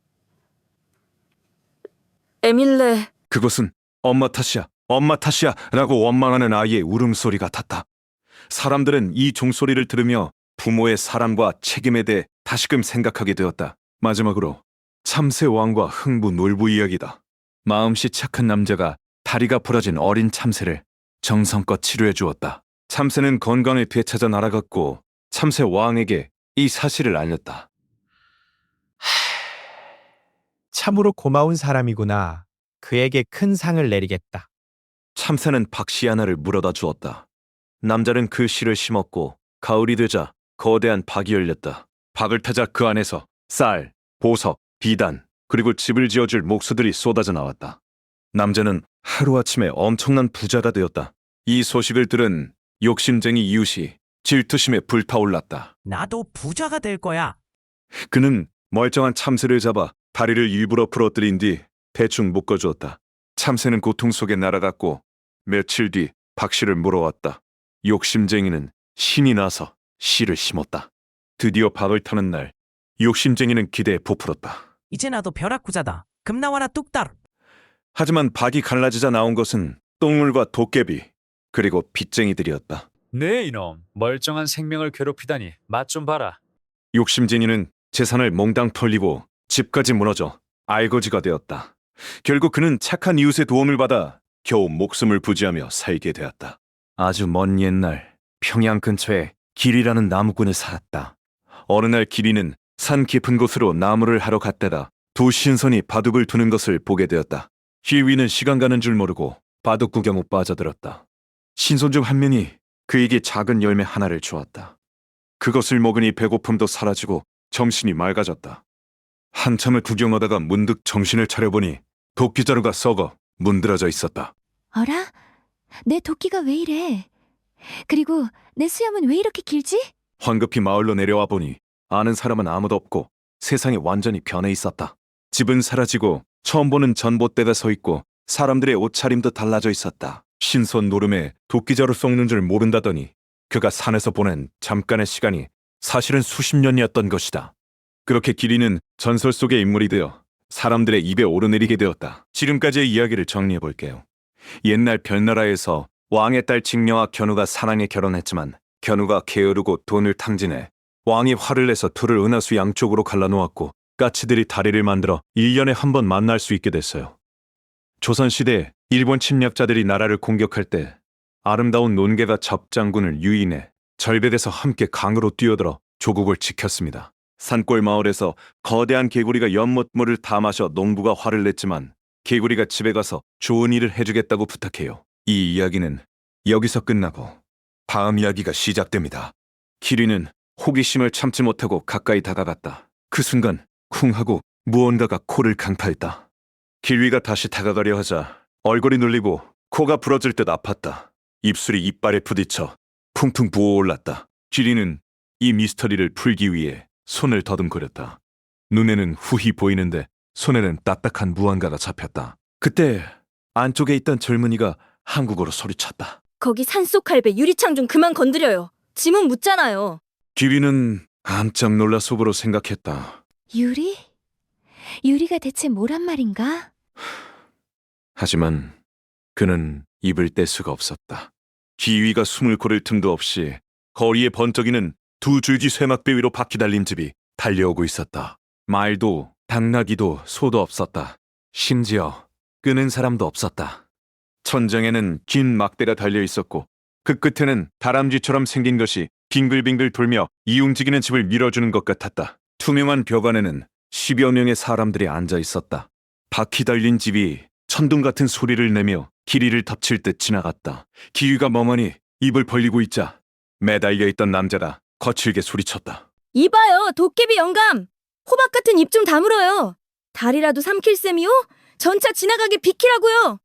에밀레. 그것은 엄마 탓이야, 엄마 탓이야 라고 원망하는 아이의 울음소리 같았다. 사람들은 이 종소리를 들으며 부모의 사랑과 책임에 대해 다시금 생각하게 되었다. 마지막으로 참새 왕과 흥부 놀부 이야기다. 마음씨 착한 남자가 다리가 부러진 어린 참새를 정성껏 치료해 주었다. 참새는 건강을 되찾아 날아갔고 참새 왕에게 이 사실을 알렸다. 참으로 고마운 사람이구나. 그에게 큰 상을 내리겠다. 참새는 박씨 하나를 물어다 주었다. 남자는 그 씨를 심었고 가을이 되자 거대한 박이 열렸다. 박을 타자 그 안에서 쌀, 보석, 비단, 그리고 집을 지어줄 목수들이 쏟아져 나왔다. 남자는 하루아침에 엄청난 부자가 되었다. 이 소식을 들은 욕심쟁이 이웃이 질투심에 불타올랐다. 나도 부자가 될 거야. 그는 멀쩡한 참새를 잡아 다리를 일부러 부러뜨린 뒤 대충 묶어주었다. 참새는 고통 속에 날아갔고 며칠 뒤 박씨를 물어왔다. 욕심쟁이는 신이 나서 씨를 심었다. 드디어 박을 타는 날 욕심쟁이는 기대에 부풀었다. 이제 나도 벼락부자다. 금 나와라 뚝딱. 하지만 박이 갈라지자 나온 것은 똥물과 도깨비 그리고 빚쟁이들이었다. 네 이놈, 멀쩡한 생명을 괴롭히다니 맛 좀 봐라. 욕심쟁이는 재산을 몽땅 털리고 집까지 무너져 알거지가 되었다. 결국 그는 착한 이웃의 도움을 받아 겨우 목숨을 부지하며 살게 되었다. 아주 먼 옛날 평양 근처에 길이라는 나무꾼이 살았다. 어느 날 길이는 산 깊은 곳으로 나무를 하러 갔다가 두 신선이 바둑을 두는 것을 보게 되었다. 길이는 시간 가는 줄 모르고 바둑 구경에 빠져들었다. 신선 중 한 명이 그에게 작은 열매 하나를 주었다. 그것을 먹으니 배고픔도 사라지고 정신이 맑아졌다. 한참을 구경하다가 문득 정신을 차려보니 도끼자루가 썩어 문드러져 있었다. 어라? 내 도끼가 왜 이래? 그리고 내 수염은 왜 이렇게 길지? 황급히 마을로 내려와 보니 아는 사람은 아무도 없고 세상이 완전히 변해 있었다. 집은 사라지고 처음 보는 전봇대가 서 있고 사람들의 옷차림도 달라져 있었다. 신선 노름에 도끼자루 썩는 줄 모른다더니 그가 산에서 보낸 잠깐의 시간이 사실은 수십 년이었던 것이다. 그렇게 기린은 전설 속의 인물이 되어 사람들의 입에 오르내리게 되었다. 지금까지의 이야기를 정리해 볼게요. 옛날 별나라에서 왕의 딸 직녀와 견우가 사랑에 결혼했지만 견우가 게으르고 돈을 탕진해 왕이 화를 내서 둘을 은하수 양쪽으로 갈라놓았고 까치들이 다리를 만들어 1년에 한 번 만날 수 있게 됐어요. 조선시대에 일본 침략자들이 나라를 공격할 때 아름다운 논개가 접장군을 유인해 절벽에서 함께 강으로 뛰어들어 조국을 지켰습니다. 산골 마을에서 거대한 개구리가 연못물을 다 마셔 농부가 화를 냈지만 개구리가 집에 가서 좋은 일을 해주겠다고 부탁해요. 이 이야기는 여기서 끝나고 다음 이야기가 시작됩니다. 기린은 호기심을 참지 못하고 가까이 다가갔다. 그 순간 쿵 하고 무언가가 코를 강타했다. 길위가 다시 다가가려 하자 얼굴이 눌리고 코가 부러질 듯 아팠다. 입술이 이빨에 부딪혀 퉁퉁 부어올랐다. 기린은 이 미스터리를 풀기 위해 손을 더듬거렸다. 눈에는 후히 보이는데 손에는 딱딱한 무언가가 잡혔다. 그때 안쪽에 있던 젊은이가 한국어로 소리쳤다. 거기 산속 할배 유리창 좀 그만 건드려요. 지문 묻잖아요. 기린은 깜짝 놀라 속으로 생각했다. 유리? 유리가 대체 뭐란 말인가? 하지만 그는 입을 뗄 수가 없었다. 기위가 숨을 고를 틈도 없이 거리에 번쩍이는 두 줄기 쇠막배 위로 바퀴 달린 집이 달려오고 있었다. 말도 당나귀도 소도 없었다. 심지어 끄는 사람도 없었다. 천장에는 긴 막대가 달려 있었고 그 끝에는 다람쥐처럼 생긴 것이 빙글빙글 돌며 이 움직이는 집을 밀어주는 것 같았다. 투명한 벽 안에는 10여 명의 사람들이 앉아 있었다. 바퀴 달린 집이 천둥 같은 소리를 내며 길이를 덮칠 듯 지나갔다. 기위가 멍하니 입을 벌리고 있자 매달려 있던 남자가 거칠게 소리쳤다. 이봐요, 도깨비 영감. 호박 같은 입 좀 다물어요. 다리라도 삼킬 셈이요? 전차 지나가게 비키라고요.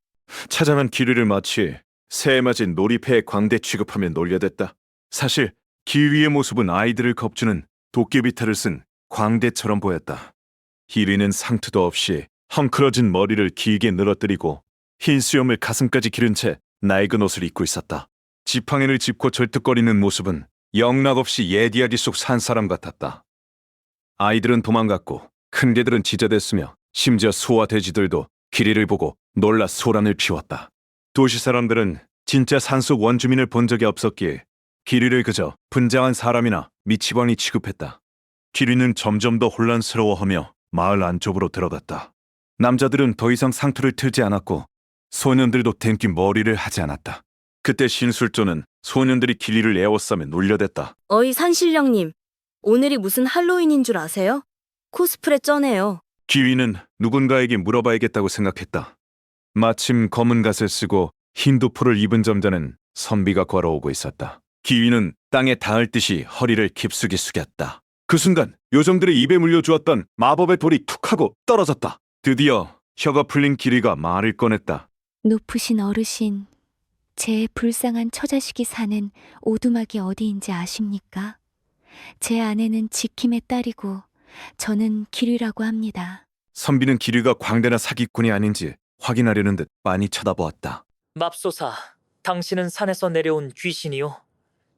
찾아난 기류를 마치 새에 맞은 놀이패에 광대 취급하며 놀려댔다. 사실 기위의 모습은 아이들을 겁주는 도깨비 탈을 쓴 광대처럼 보였다. 기위는 상투도 없이 헝클어진 머리를 길게 늘어뜨리고 흰 수염을 가슴까지 기른 채 낡은 옷을 입고 있었다. 지팡이를 짚고 절뚝거리는 모습은 영락없이 예디야디 속 산 사람 같았다. 아이들은 도망갔고 큰 개들은 지저댔으며 심지어 소와 돼지들도 기리를 보고 놀라 소란을 피웠다. 도시 사람들은 진짜 산속 원주민을 본 적이 없었기에 기리를 그저 분장한 사람이나 미치광이 취급했다. 기리는 점점 더 혼란스러워하며 마을 안쪽으로 들어갔다. 남자들은 더 이상 상투를 틀지 않았고 소년들도 댕기 머리를 하지 않았다. 그때 신술조는 소년들이 기리를 에워싸며 놀려댔다. 어이 산신령님, 오늘이 무슨 할로윈인 줄 아세요? 코스프레 쩌네요. 기위는 누군가에게 물어봐야겠다고 생각했다. 마침 검은 갓을 쓰고 흰 도포를 입은 점자는 선비가 걸어오고 있었다. 기위는 땅에 닿을 듯이 허리를 깊숙이 숙였다. 그 순간 요정들의 입에 물려주었던 마법의 돌이 툭 하고 떨어졌다. 드디어 혀가 풀린 기리가 말을 꺼냈다. 높으신 어르신, 제 불쌍한 처자식이 사는 오두막이 어디인지 아십니까? 제 아내는 지킴의 딸이고 저는 기류라고 합니다. 선비는 기류가 광대나 사기꾼이 아닌지 확인하려는 듯 빤히 쳐다보았다. 맙소사, 당신은 산에서 내려온 귀신이요.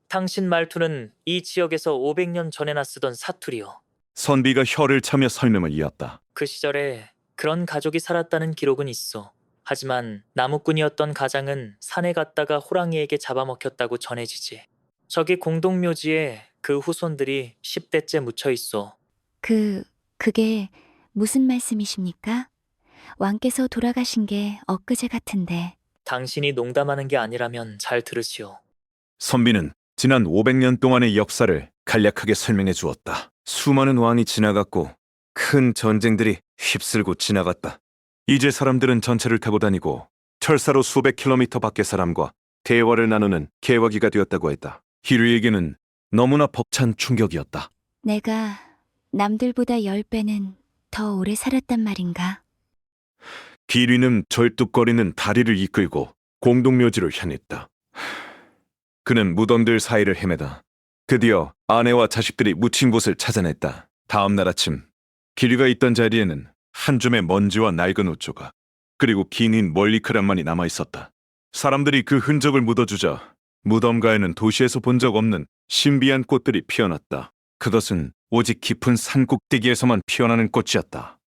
당신 말투는 이 지역에서 500년 전에나 쓰던 사투리요. 선비가 혀를 차며 설명을 이었다. 그 시절에 그런 가족이 살았다는 기록은 있어. 하지만 나무꾼이었던 가장은 산에 갔다가 호랑이에게 잡아먹혔다고 전해지지. 저기 공동묘지에 그 후손들이 10대째 묻혀 있어. 그게 무슨 말씀이십니까? 왕께서 돌아가신 게 엊그제 같은데. 당신이 농담하는 게 아니라면 잘 들으시오. 선비는 지난 500년 동안의 역사를 간략하게 설명해 주었다. 수많은 왕이 지나갔고 큰 전쟁들이 휩쓸고 지나갔다. 이제 사람들은 전차를 타고 다니고 철사로 수백 킬로미터 밖의 사람과 대화를 나누는 개화기가 되었다고 했다. 기류에게는 너무나 벅찬 충격이었다. 내가 남들보다 10배는 더 오래 살았단 말인가? 기류는 절뚝거리는 다리를 이끌고 공동묘지로 향했다. 그는 무덤들 사이를 헤매다 드디어 아내와 자식들이 묻힌 곳을 찾아냈다. 다음 날 아침 기류가 있던 자리에는 한 줌의 먼지와 낡은 옷 조각 그리고 긴 흰 멀리크란만이 남아 있었다. 사람들이 그 흔적을 묻어주자 무덤가에는 도시에서 본 적 없는 신비한 꽃들이 피어났다. 그것은 오직 깊은 산 꼭대기에서만 피어나는 꽃이었다.